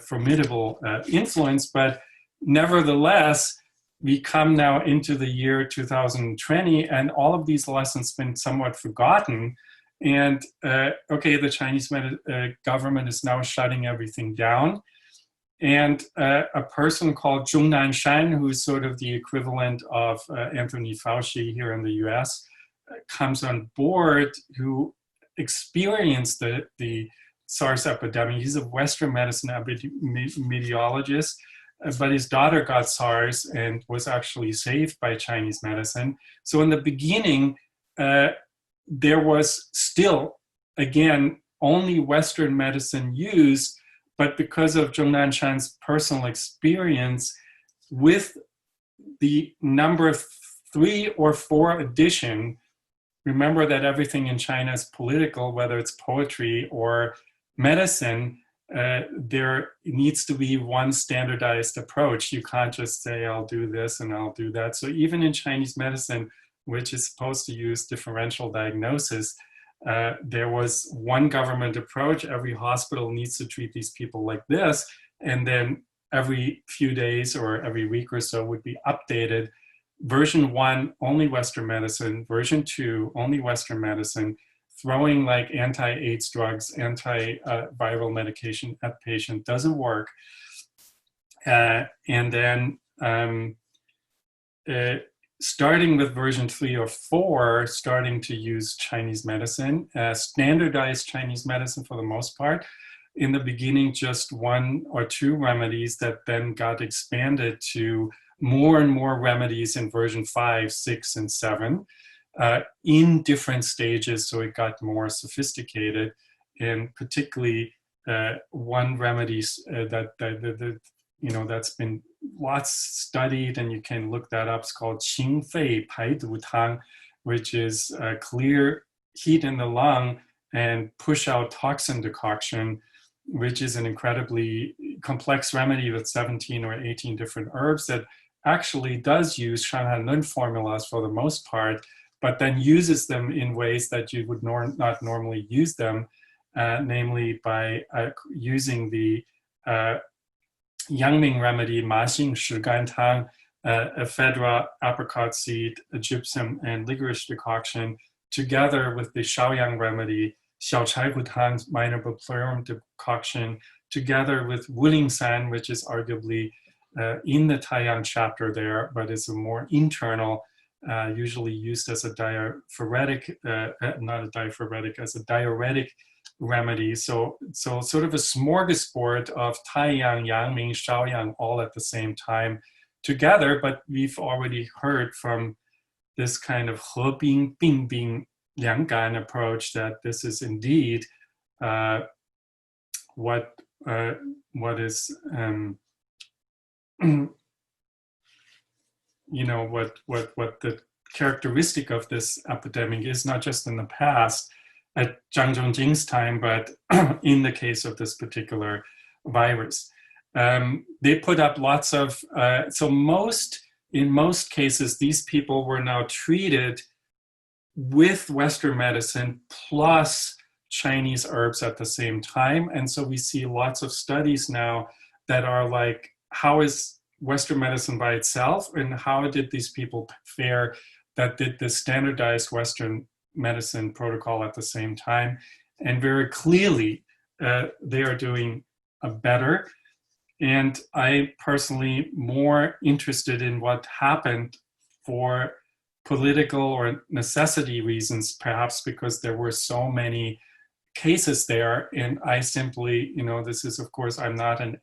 formidable influence, but nevertheless, we come now into the year 2020, and all of these lessons been somewhat forgotten. And the Chinese government is now shutting everything down. And a person called Zhong Nanshan, who is sort of the equivalent of Anthony Fauci here in the US, comes on board, who experienced the SARS epidemic. He's a Western medicine epidemiologist, but his daughter got SARS and was actually saved by Chinese medicine. So in the beginning, there was still, again, only Western medicine used, but because of Zhong Nanshan's personal experience with the number 3 or 4 edition, remember that everything in China is political, whether it's poetry or medicine, there needs to be one standardized approach. You can't just say, I'll do this and I'll do that. So even in Chinese medicine, which is supposed to use differential diagnosis, there was one government approach. Every hospital needs to treat these people like this. And then every few days or every week or so would be updated. Version 1, only Western medicine. Version 2, only Western medicine. Throwing like anti-AIDS drugs, antiviral medication at patient doesn't work. And then starting with version 3 or 4, starting to use Chinese medicine, standardized Chinese medicine for the most part. In the beginning, just 1 or 2 remedies that then got expanded to more and more remedies in version 5, 6, and 7 in different stages, so it got more sophisticated. And particularly one remedy that's been lots studied, and you can look that up. It's called Qing Fei Pai Du Tang, which is clear heat in the lung and push out toxin decoction, which is an incredibly complex remedy with 17 or 18 different herbs that actually does use Shanhan Lun formulas for the most part, but then uses them in ways that you would not normally use them, namely by using the Yangming remedy, Ma Xing Shi Gan Tang, ephedra, apricot seed, gypsum, and licorice decoction, together with the Shaoyang remedy, Xiao Chai Gu Tang, minor bupleurum decoction, together with Wuling San, which is arguably in the Taiyang chapter there, but is a more internal, usually used as a diaphoretic, not a diaphoretic, as a diuretic remedy. So sort of a smorgasbord of Taiyang, Yangming, Shaoyang all at the same time together, but we've already heard from this kind of Hebing, Bingbing, Lianggan approach that this is indeed what is what the characteristic of this epidemic is, not just in the past at Zhang Zhongjing's time, but in the case of this particular virus. They put up lots of, in most cases, these people were now treated with Western medicine plus Chinese herbs at the same time. And so we see lots of studies now that are like, how is Western medicine by itself, and how did these people fare that did the standardized Western medicine protocol at the same time? And very clearly, they are doing better. And I personally more interested in what happened for political or necessity reasons, perhaps because there were so many cases there. And I simply, this is, of course, I'm not an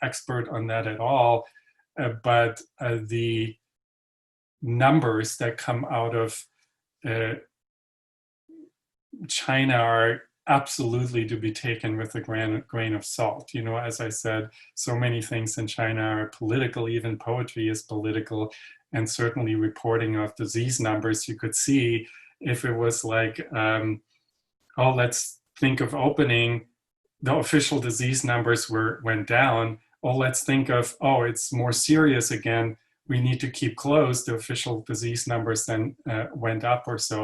expert on that at all, but the numbers that come out of China are absolutely to be taken with a grain of salt. As I said, so many things in China are political, even poetry is political, and certainly reporting of disease numbers, you could see if it was like, let's think of opening, the official disease numbers went down. Let's think of, it's more serious again. we need to keep closed, the official disease numbers then went up or so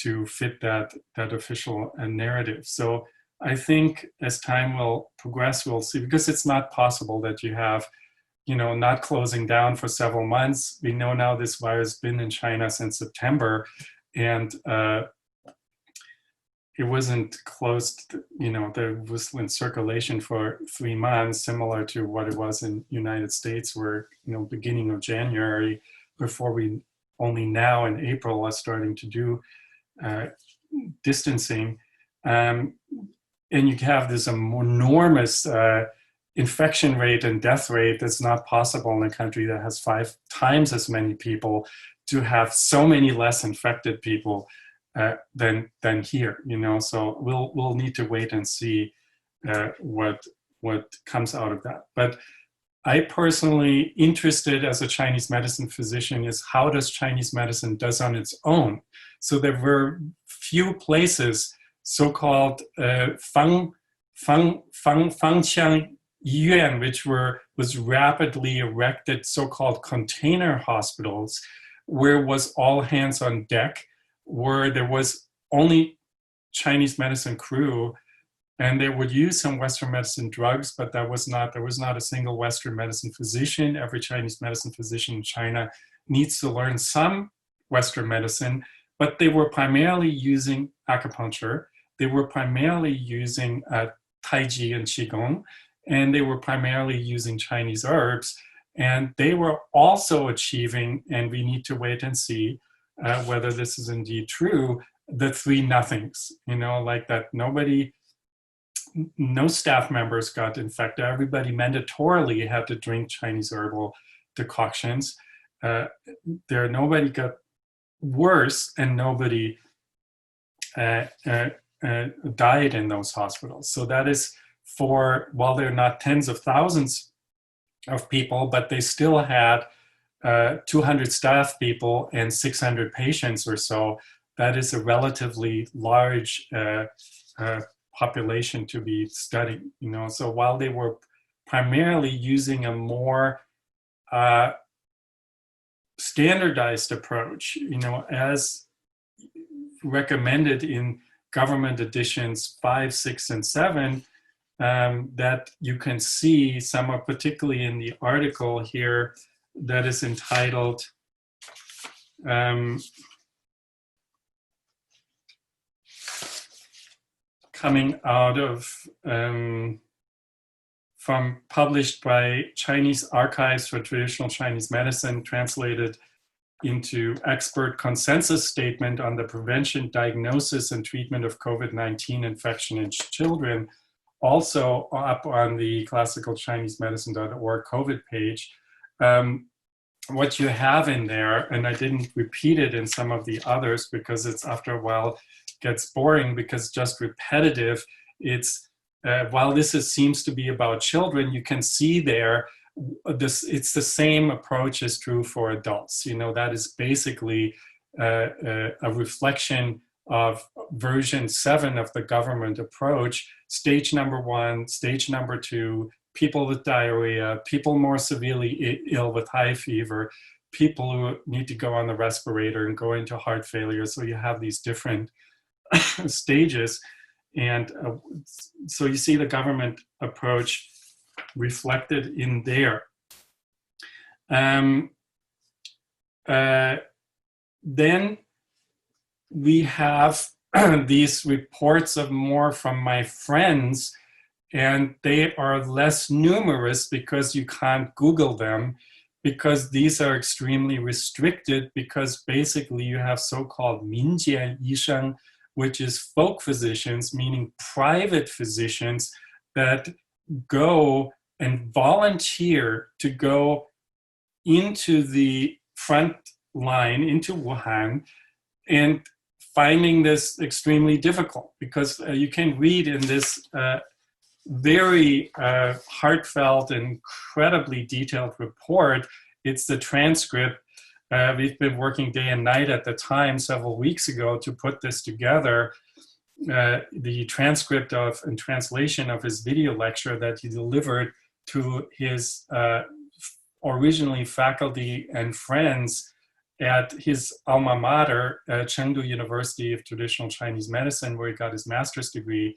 to fit that official narrative. So I think as time will progress, we'll see, because it's not possible that you have, not closing down for several months. We know now this virus has been in China since September, and it wasn't closed, there was in circulation for 3 months, similar to what it was in United States, where, beginning of January, before we only now in April are starting to do distancing. And you have this enormous infection rate and death rate that's not possible in a country that has 5 times as many people to have so many less infected people than here, So we'll need to wait and see what comes out of that. But I personally, interested as a Chinese medicine physician, is how does Chinese medicine does on its own. So there were few places, so-called Fangqiang Yuan, which was rapidly erected, so-called container hospitals, where it was all hands on deck, where there was only Chinese medicine crew, and they would use some Western medicine drugs, but there was not a single Western medicine physician. Every Chinese medicine physician in China needs to learn some Western medicine, but they were primarily using acupuncture. They were primarily using Tai Chi and Qigong, and they were primarily using Chinese herbs. And they were also achieving, and we need to wait and see whether this is indeed true, the 3 nothings, like that no staff members got infected. Everybody mandatorily had to drink Chinese herbal decoctions. Nobody got worse, and nobody died in those hospitals. So that is while they're not tens of thousands of people, but they still had 200 staff people and 600 patients or so. That is a relatively large population to be studied, So while they were primarily using a more standardized approach, as recommended in government editions 5, 6, and 7, that you can see some are particularly in the article here that is entitled coming out of published by Chinese Archives for Traditional Chinese Medicine, translated into Expert Consensus Statement on the Prevention, Diagnosis, and Treatment of COVID-19 Infection in Children, also up on the classicalchinesemedicine.org COVID page. What you have in there, and I didn't repeat it in some of the others because it's after a while gets boring because just repetitive. It's while this seems to be about children, you can see there it's the same approach is true for adults. That is basically a reflection of version 7 of the government approach. Stage number 1, stage number 2, people with diarrhea, people more severely ill with high fever, people who need to go on the respirator and go into heart failure. So you have these different stages. And so you see the government approach reflected in there. Then we have these reports of more from my friends, and they are less numerous because you can't Google them, because these are extremely restricted, because basically you have so-called minjian yisheng, which is folk physicians, meaning private physicians that go and volunteer to go into the front line, into Wuhan, and finding this extremely difficult because you can read in this very heartfelt and incredibly detailed report. It's the transcript. We've been working day and night at the time several weeks ago to put this together. The transcript of and translation of his video lecture that he delivered to his originally faculty and friends at his alma mater, Chengdu University of Traditional Chinese Medicine, where he got his master's degree,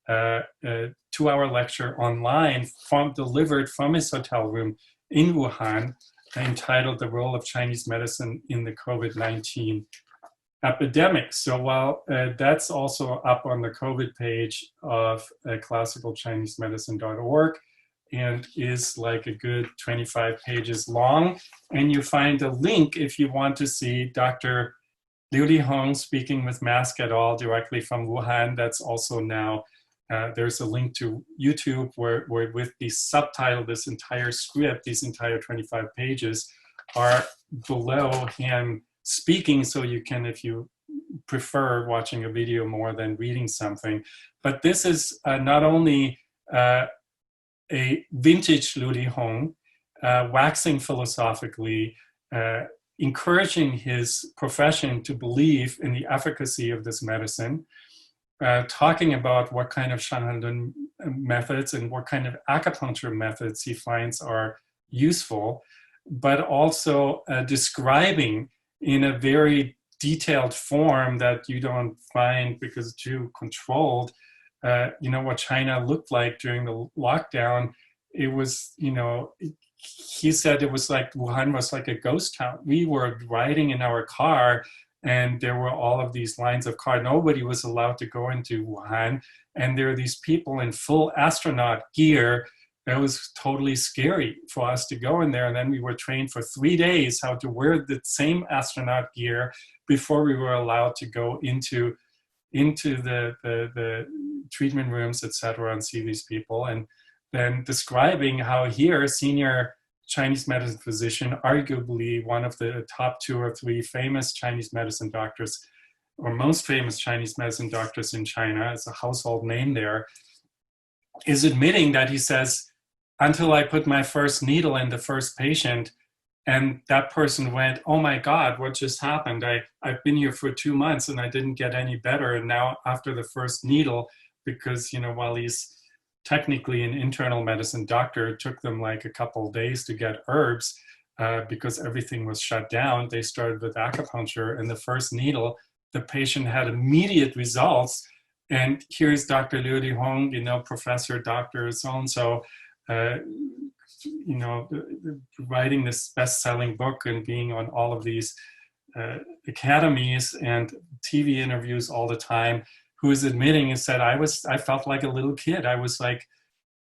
a 2-hour lecture online delivered from his hotel room in Wuhan, entitled The Role of Chinese Medicine in the COVID-19 Epidemic. So while that's also up on the COVID page of classicalchinesemedicine.org, and is like a good 25 pages long. And you find a link if you want to see Dr. Liu Lihong speaking with Mask et al. Directly from Wuhan. That's also now, there's a link to YouTube where with the subtitle, this entire script, these entire 25 pages are below him speaking, so you can, if you prefer watching a video more than reading something. But this is not only a vintage Liu Lihong, waxing philosophically, encouraging his profession to believe in the efficacy of this medicine, talking about what kind of Shanhandun methods and what kind of acupuncture methods he finds are useful, but also describing in a very detailed form that you don't find because it's too controlled, what China looked like during the lockdown. It was, he said it was like Wuhan was like a ghost town. We were riding in our car and there were all of these lines of cars. Nobody was allowed to go into Wuhan. And there are these people in full astronaut gear. It was totally scary for us to go in there. And then we were trained for 3 days how to wear the same astronaut gear before we were allowed to go into the treatment rooms, etc., and see these people. And then describing how here, senior Chinese medicine physician, arguably one of the top 2 or 3 famous Chinese medicine doctors, or most famous Chinese medicine doctors in China, it's a household name there, is admitting that he says, until I put my first needle in the first patient, and that person went, oh my God, what just happened? I've been here for 2 months and I didn't get any better. And now after the first needle, because, while he's technically an internal medicine doctor, it took them like a couple of days to get herbs because everything was shut down. They started with acupuncture, and the first needle, the patient had immediate results. And here's Dr. Liu Lihong, professor, doctor, so-and-so, writing this best-selling book and being on all of these academies and TV interviews all the time, who is admitting and said, I felt like a little kid. I was like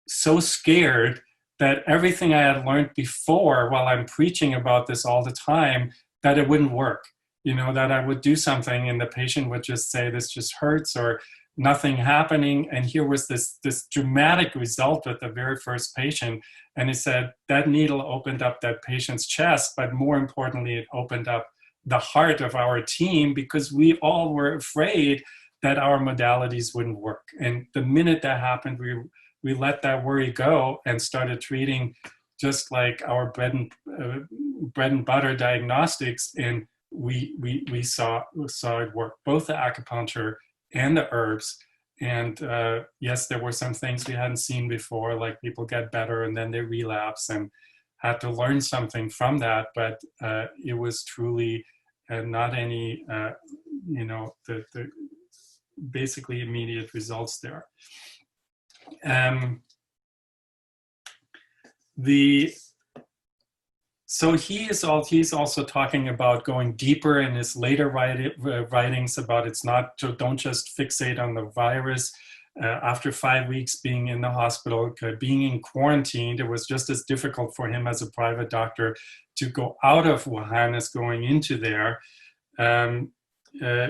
so scared that everything I had learned before, while I'm preaching about this all the time, that it wouldn't work. That I would do something and the patient would just say, this just hurts, or nothing happening. And here was this dramatic result with the very first patient. And he said that needle opened up that patient's chest, but more importantly, it opened up the heart of our team, because we all were afraid that our modalities wouldn't work. And the minute that happened, we let that worry go and started treating just like our bread and butter diagnostics. And we saw it work, both the acupuncture and the herbs. And yes, there were some things we hadn't seen before, like people get better and then they relapse, and had to learn something from that. But it was truly not any, the basically immediate results there. So he's also talking about going deeper in his later writings about don't just fixate on the virus. After 5 weeks being in the hospital, being in quarantine, it was just as difficult for him as a private doctor to go out of Wuhan as going into there.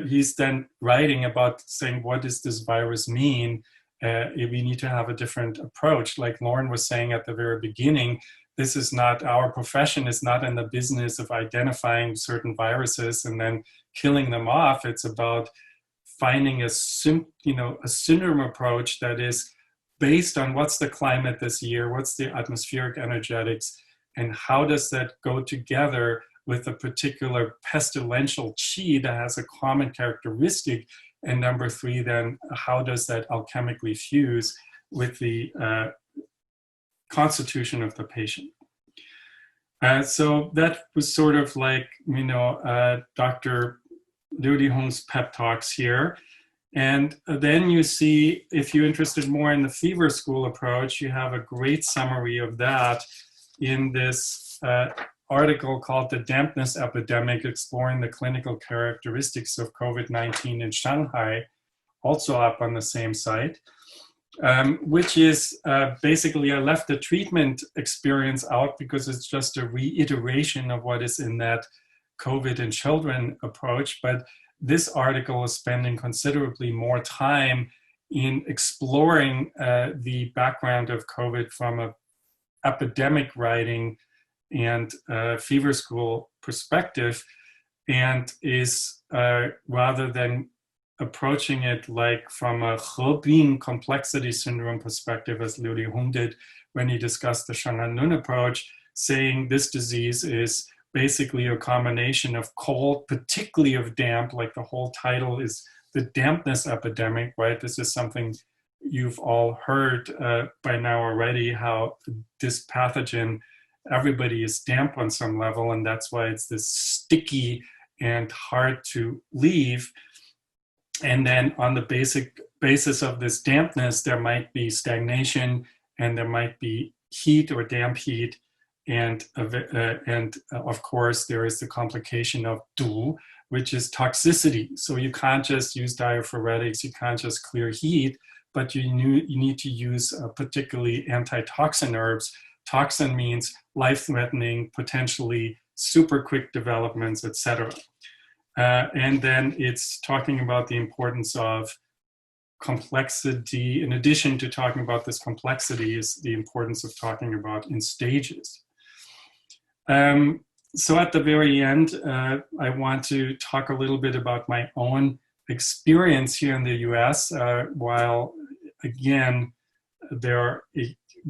He's then writing about saying, what does this virus mean? We need to have a different approach. Like Lauren was saying at the very beginning, this is not, our profession is not in the business of identifying certain viruses and then killing them off. It's about finding a syndrome approach that is based on what's the climate this year, what's the atmospheric energetics, and how does that go together with a particular pestilential qi that has a common characteristic. And number 3, then how does that alchemically fuse with the constitution of the patient. So that was sort of like, Dr. Liu Hong's pep talks here. And then you see, if you're interested more in the fever school approach, you have a great summary of that in this article called The Dampness Epidemic, Exploring the Clinical Characteristics of COVID-19 in Shanghai, also up on the same site. Which is basically, I left the treatment experience out because it's just a reiteration of what is in that COVID in children approach. But this article is spending considerably more time in exploring the background of COVID from an epidemic writing and fever school perspective, and is rather than approaching it like from a herbal complexity syndrome perspective, as Liu Hong did when he discussed the Shanghai approach, saying this disease is basically a combination of cold, particularly of damp, like the whole title is the dampness epidemic, right? This is something you've all heard by now already, how this pathogen, everybody is damp on some level, and that's why it's this sticky and hard to leave. And then on the basis of this dampness, there might be stagnation, and there might be heat or damp heat. And of course, there is the complication of du, which is toxicity. So you can't just use diaphoretics, you can't just clear heat, but you need to use particularly antitoxin herbs. Toxin means life-threatening, potentially super quick developments, etc. And then it's talking about the importance of complexity. In addition to talking about this complexity, is the importance of talking about in stages. So at the very end, I want to talk a little bit about my own experience here in the US, while again,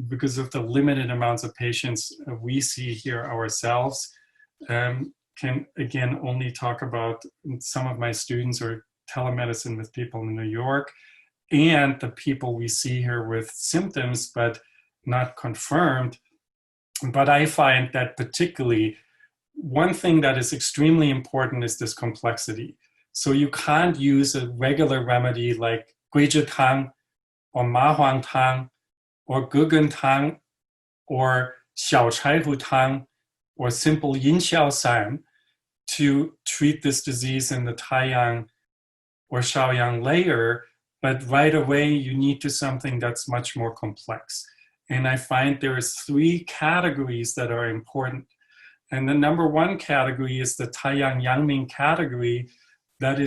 because of the limited amounts of patients we see here ourselves, can again only talk about some of my students or telemedicine with people in New York and the people we see here with symptoms but not confirmed. But I find that particularly one thing that is extremely important is this complexity. So you can't use a regular remedy like guizhi tang or ma huang tang or gugen tang or xiao chai hu tang or simple yin xiao san to treat this disease in the Taiyang or Shaoyang layer, but right away you need to something that's much more complex. And I find there is 3 categories that are important. And the number 1 category is the Taiyang Yangming category that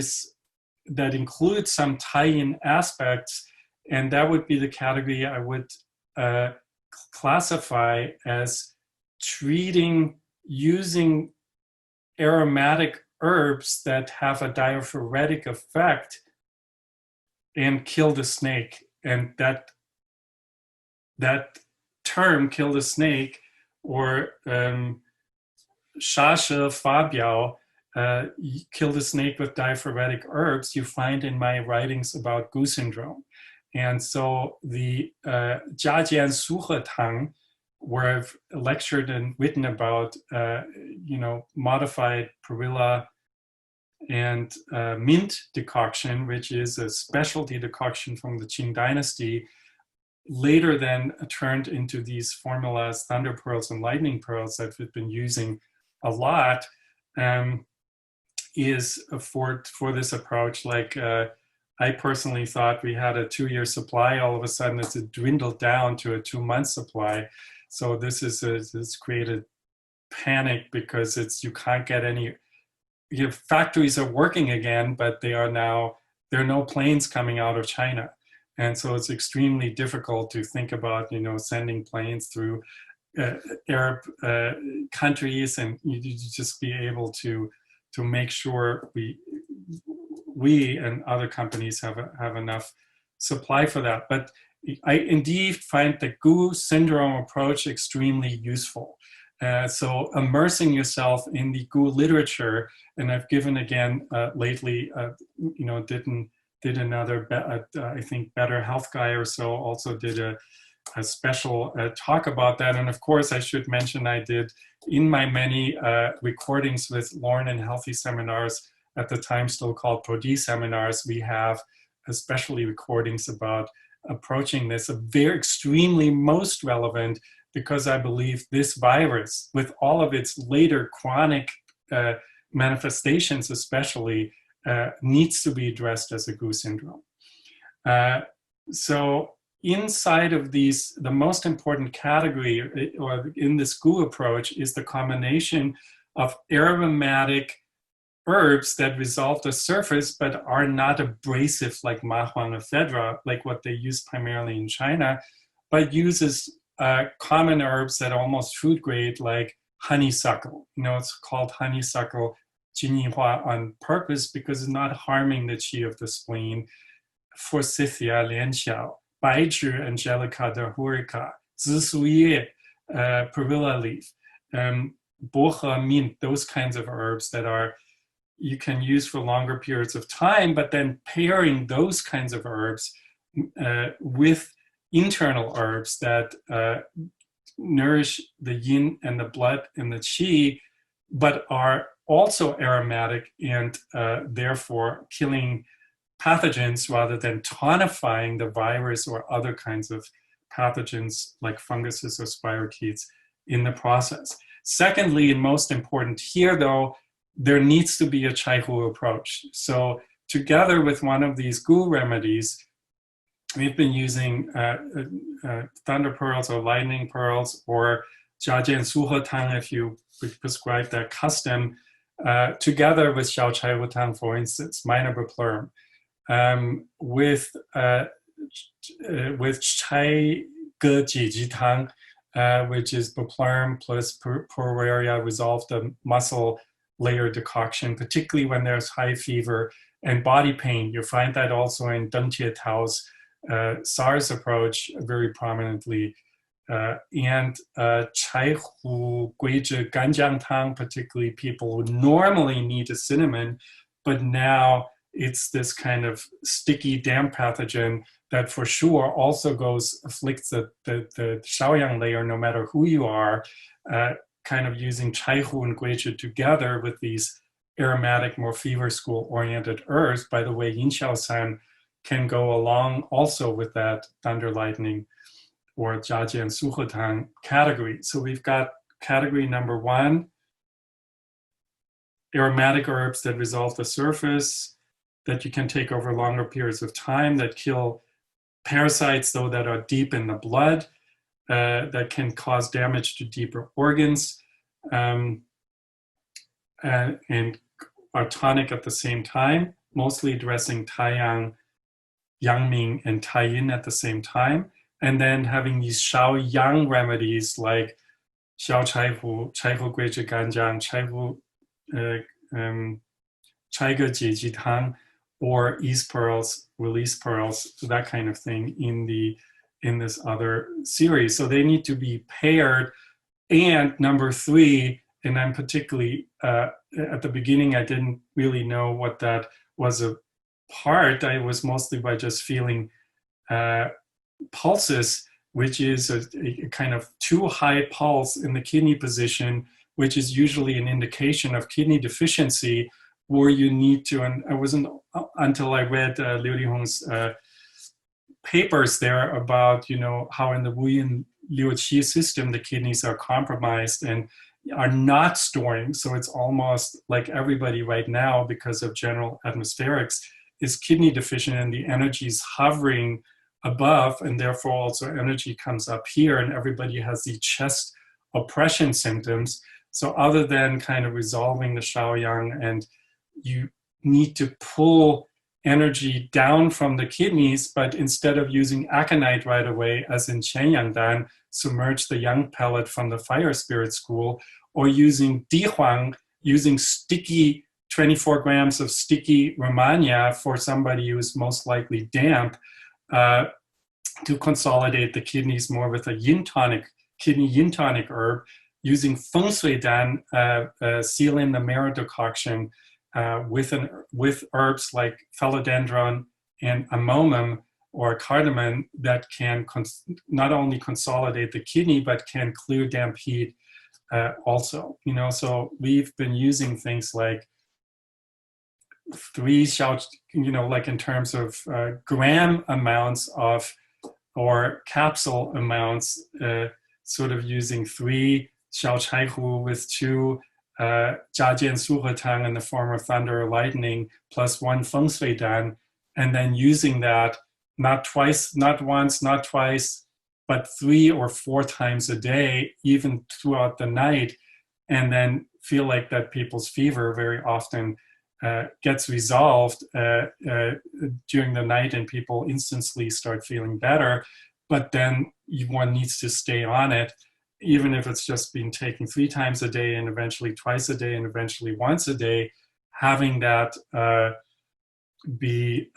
includes some Taiyin aspects, and that would be the category I would classify as treating using aromatic herbs that have a diaphoretic effect and kill the snake. And that term, kill the snake, or sha she fa biao, kill the snake with diaphoretic herbs, you find in my writings about Gu syndrome. And so the Jiajian Suhe Tang, where I've lectured and written about, modified perilla and mint decoction, which is a specialty decoction from the Qing dynasty, later then turned into these formulas, thunder pearls and lightning pearls that we've been using a lot, is for this approach. Like I personally thought we had a 2-year supply. All of a sudden it's dwindled down to a 2-month supply. So this has created panic because you can't get any. Your factories are working again, but there are no planes coming out of China, and so it's extremely difficult to think about sending planes through Arab countries, and you just be able to make sure we and other companies have enough supply for that. But I indeed find the Gu syndrome approach extremely useful. So immersing yourself in the Gu literature, and I've given again lately, did another, I think Better Health Guy or so also did a special talk about that. And of course I should mention I did in my many recordings with Lauren and Healthy seminars, at the time still called ProD seminars, we have especially recordings about approaching this, a very extremely most relevant, because I believe this virus, with all of its later chronic manifestations especially, needs to be addressed as a GU syndrome. So inside of these, the most important category, or in this GU approach, is the combination of aromatic herbs that resolve the surface but are not abrasive like mahuang ephedra, like what they use primarily in China, but uses common herbs that are almost food grade, like honeysuckle. You know, it's called honeysuckle jinyihua on purpose because it's not harming the qi of the spleen. Forsythia lianxiao, baizhi angelica dahurica, zisuye, perilla leaf, boha mint, those kinds of herbs that are you can use for longer periods of time, but then pairing those kinds of herbs with internal herbs that nourish the yin and the blood and the qi, but are also aromatic and therefore killing pathogens rather than tonifying the virus or other kinds of pathogens like funguses or spirochetes in the process. Secondly, and most important here though, there needs to be a Chaihu approach. So together with one of these GU remedies, we've been using thunder pearls or lightning pearls or Jiajian Suhe Tang, if you would prescribe that custom, together with Xiao Chai Wu Tang, for instance, minor bupleurum, with Chai Ge Ji Ji Tang, which is bupleurum plus Pueraria, resolve the muscle layer decoction, particularly when there's high fever and body pain. You find that also in Deng Tie Tao's SARS approach very prominently. And Chai Hu Guizhi Ganjiang Tang, particularly people who normally need a cinnamon, but now it's this kind of sticky damp pathogen that for sure also afflicts the Shaoyang layer no matter who you are, kind of using Chaihu and Guizhi together with these aromatic, more fever school-oriented herbs. By the way, Yin Xiao San can go along also with that thunder lightning or Jiajian Suhe Tang category. So we've got category number one, aromatic herbs that resolve the surface, that you can take over longer periods of time, that kill parasites, though, that are deep in the blood, that can cause damage to deeper organs, and are tonic at the same time, mostly addressing Taiyang, Yangming, and Taiyin at the same time, and then having these Shaoyang remedies like Xiao Chaihu, Chaihu Guizhi Ganjiang, Chaihu Chaige Ji Ji Tang, or East Pearls, Release Pearls, that kind of thing in this other series. So they need to be paired. And number three, and I'm particularly, at the beginning, I didn't really know what that was a part. I was mostly by just feeling pulses, which is a kind of too high pulse in the kidney position, which is usually an indication of kidney deficiency, where you need to, and I wasn't until I read Liu Lihong's papers there about, you know, how in the Wuhan Liu Qi system, the kidneys are compromised and are not storing. So it's almost like everybody right now, because of general atmospherics, is kidney deficient and the energy is hovering above, and therefore also energy comes up here, and everybody has the chest oppression symptoms. So other than kind of resolving the Shaoyang, and you need to pull energy down from the kidneys, but instead of using aconite right away, as in Qianyangdan, submerge the yang pellet from the fire spirit school, or using dihuang, using sticky 24 grams of sticky Romagna for somebody who's most likely damp, to consolidate the kidneys more with a yin tonic, kidney yin tonic herb, using feng shui dan, seal in the marrow decoction with herbs like philodendron and amomum or cardamom that can not only consolidate the kidney, but can clear damp heat also, so we've been using things like 3 xiao, like in terms of gram amounts of, or capsule amounts, sort of using 3 xiao chai hu with 2 jia jian su he tang in the form of thunder or lightning, plus 1 feng shui dan, and then using that not twice, not once, not twice, but 3 or 4 times a day, even throughout the night, and then feel like that people's fever very often gets resolved during the night, and people instantly start feeling better. But then one needs to stay on it, even if it's just being taken 3 times a day and eventually twice a day and eventually once a day. Having that be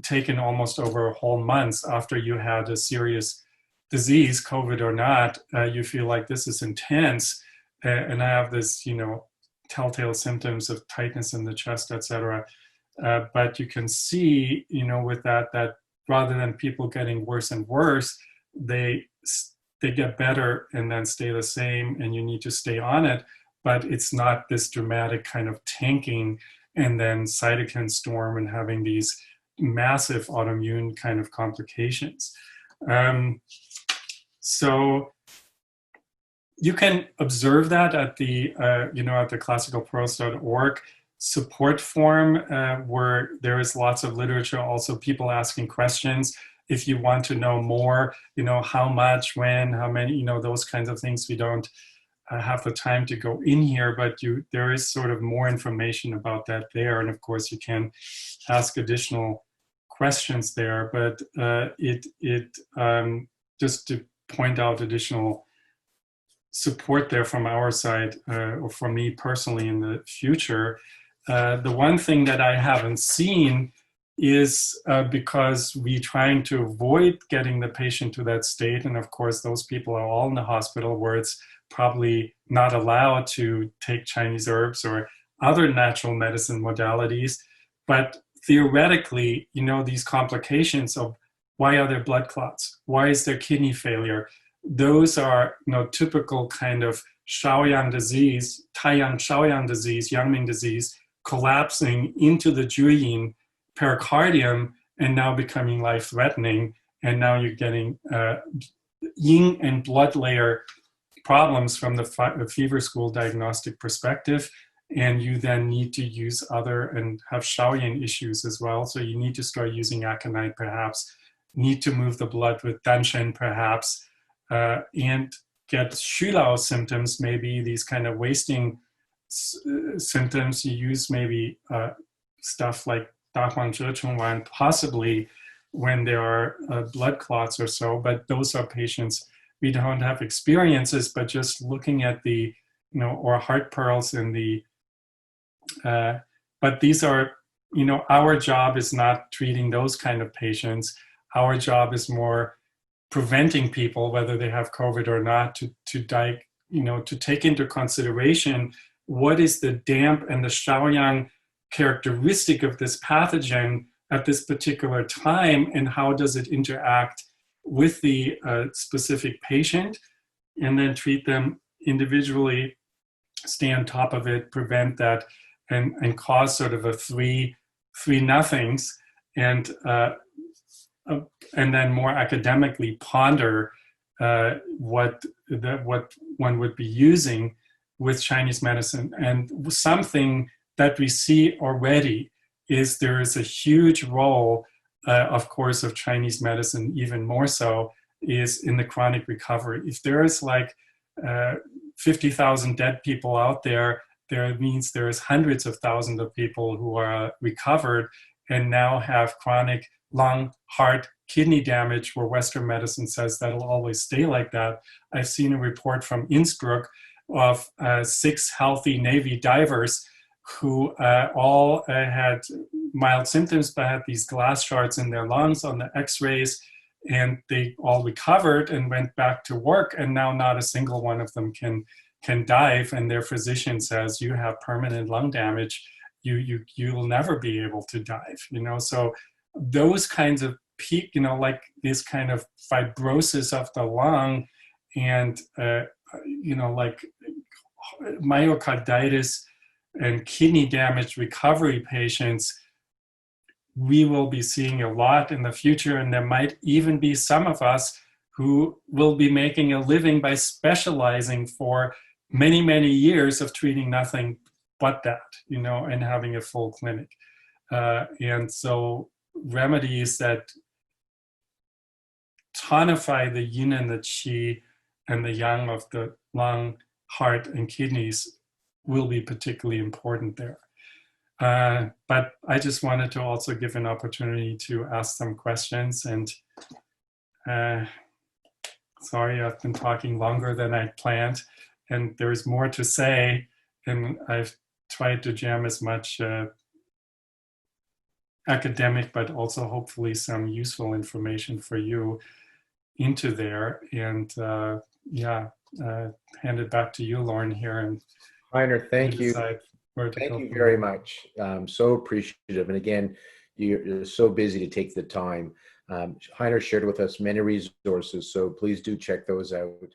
taken almost over a whole month after you had a serious disease, COVID or not, you feel like this is intense, and I have this, telltale symptoms of tightness in the chest, etc. But you can see, with that rather than people getting worse and worse, they get better and then stay the same, and you need to stay on it. But it's not this dramatic kind of tanking and then cytokine storm and having these massive autoimmune kind of complications. So you can observe that at the, at the classicalprose.org support forum, where there is lots of literature, also people asking questions. If you want to know more, how much, when, how many, those kinds of things, we don't have the time to go in here, but there is sort of more information about that there. And of course you can ask additional questions there, but just to point out additional support there from our side, or from me personally in the future. The one thing that I haven't seen is because we're trying to avoid getting the patient to that state, and of course those people are all in the hospital where it's probably not allowed to take Chinese herbs or other natural medicine modalities. But theoretically, these complications of why are there blood clots? Why is there kidney failure? Those are typical kind of Shaoyang disease, Taiyang Shaoyang disease, Yangming disease, collapsing into the Juyin pericardium and now becoming life-threatening. And now you're getting yin and blood layer problems from the fever school diagnostic perspective. And you then need to use other and have Shaoyan issues as well. So you need to start using aconite perhaps, need to move the blood with danshen perhaps, and get Shulao symptoms, maybe these kind of wasting symptoms. You use maybe stuff like Da Huang Zhe Chong Wan, possibly when there are blood clots or so, but those are patients we don't have experiences, but just looking at the, or heart pearls in the, but these are, our job is not treating those kind of patients. Our job is more preventing people, whether they have COVID or not, to take into consideration what is the damp and the Shaoyang characteristic of this pathogen at this particular time, and how does it interact with the specific patient, and then treat them individually, stay on top of it, prevent that, and cause sort of a three nothings, and then more academically ponder what one would be using with Chinese medicine. And something that we see already is there is a huge role, of course, of Chinese medicine, even more so, is in the chronic recovery. If there is like 50,000 dead people out there, there means there is hundreds of thousands of people who are recovered and now have chronic lung, heart, kidney damage, where Western medicine says that'll always stay like that. I've seen a report from Innsbruck of 6 healthy Navy divers who all had mild symptoms, but had these glass shards in their lungs on the x-rays, and they all recovered and went back to work, and now not a single one of them can dive, and their physician says, you have permanent lung damage, you will never be able to dive, so those kinds of peak, like this kind of fibrosis of the lung, and like myocarditis and kidney damage recovery patients, we will be seeing a lot in the future, and there might even be some of us who will be making a living by specializing for many, many years of treating nothing but that, and having a full clinic. And so remedies that tonify the yin and the qi and the yang of the lung, heart, and kidneys will be particularly important there. But I just wanted to also give an opportunity to ask some questions. And sorry, I've been talking longer than I planned, and there's more to say. And I've tried to jam as much academic, but also hopefully some useful information for you into there. And hand it back to you, Lauren, here. And Heiner, thank you. Thank you very much. So appreciative. And again, you're so busy to take the time. Heiner shared with us many resources, so please do check those out.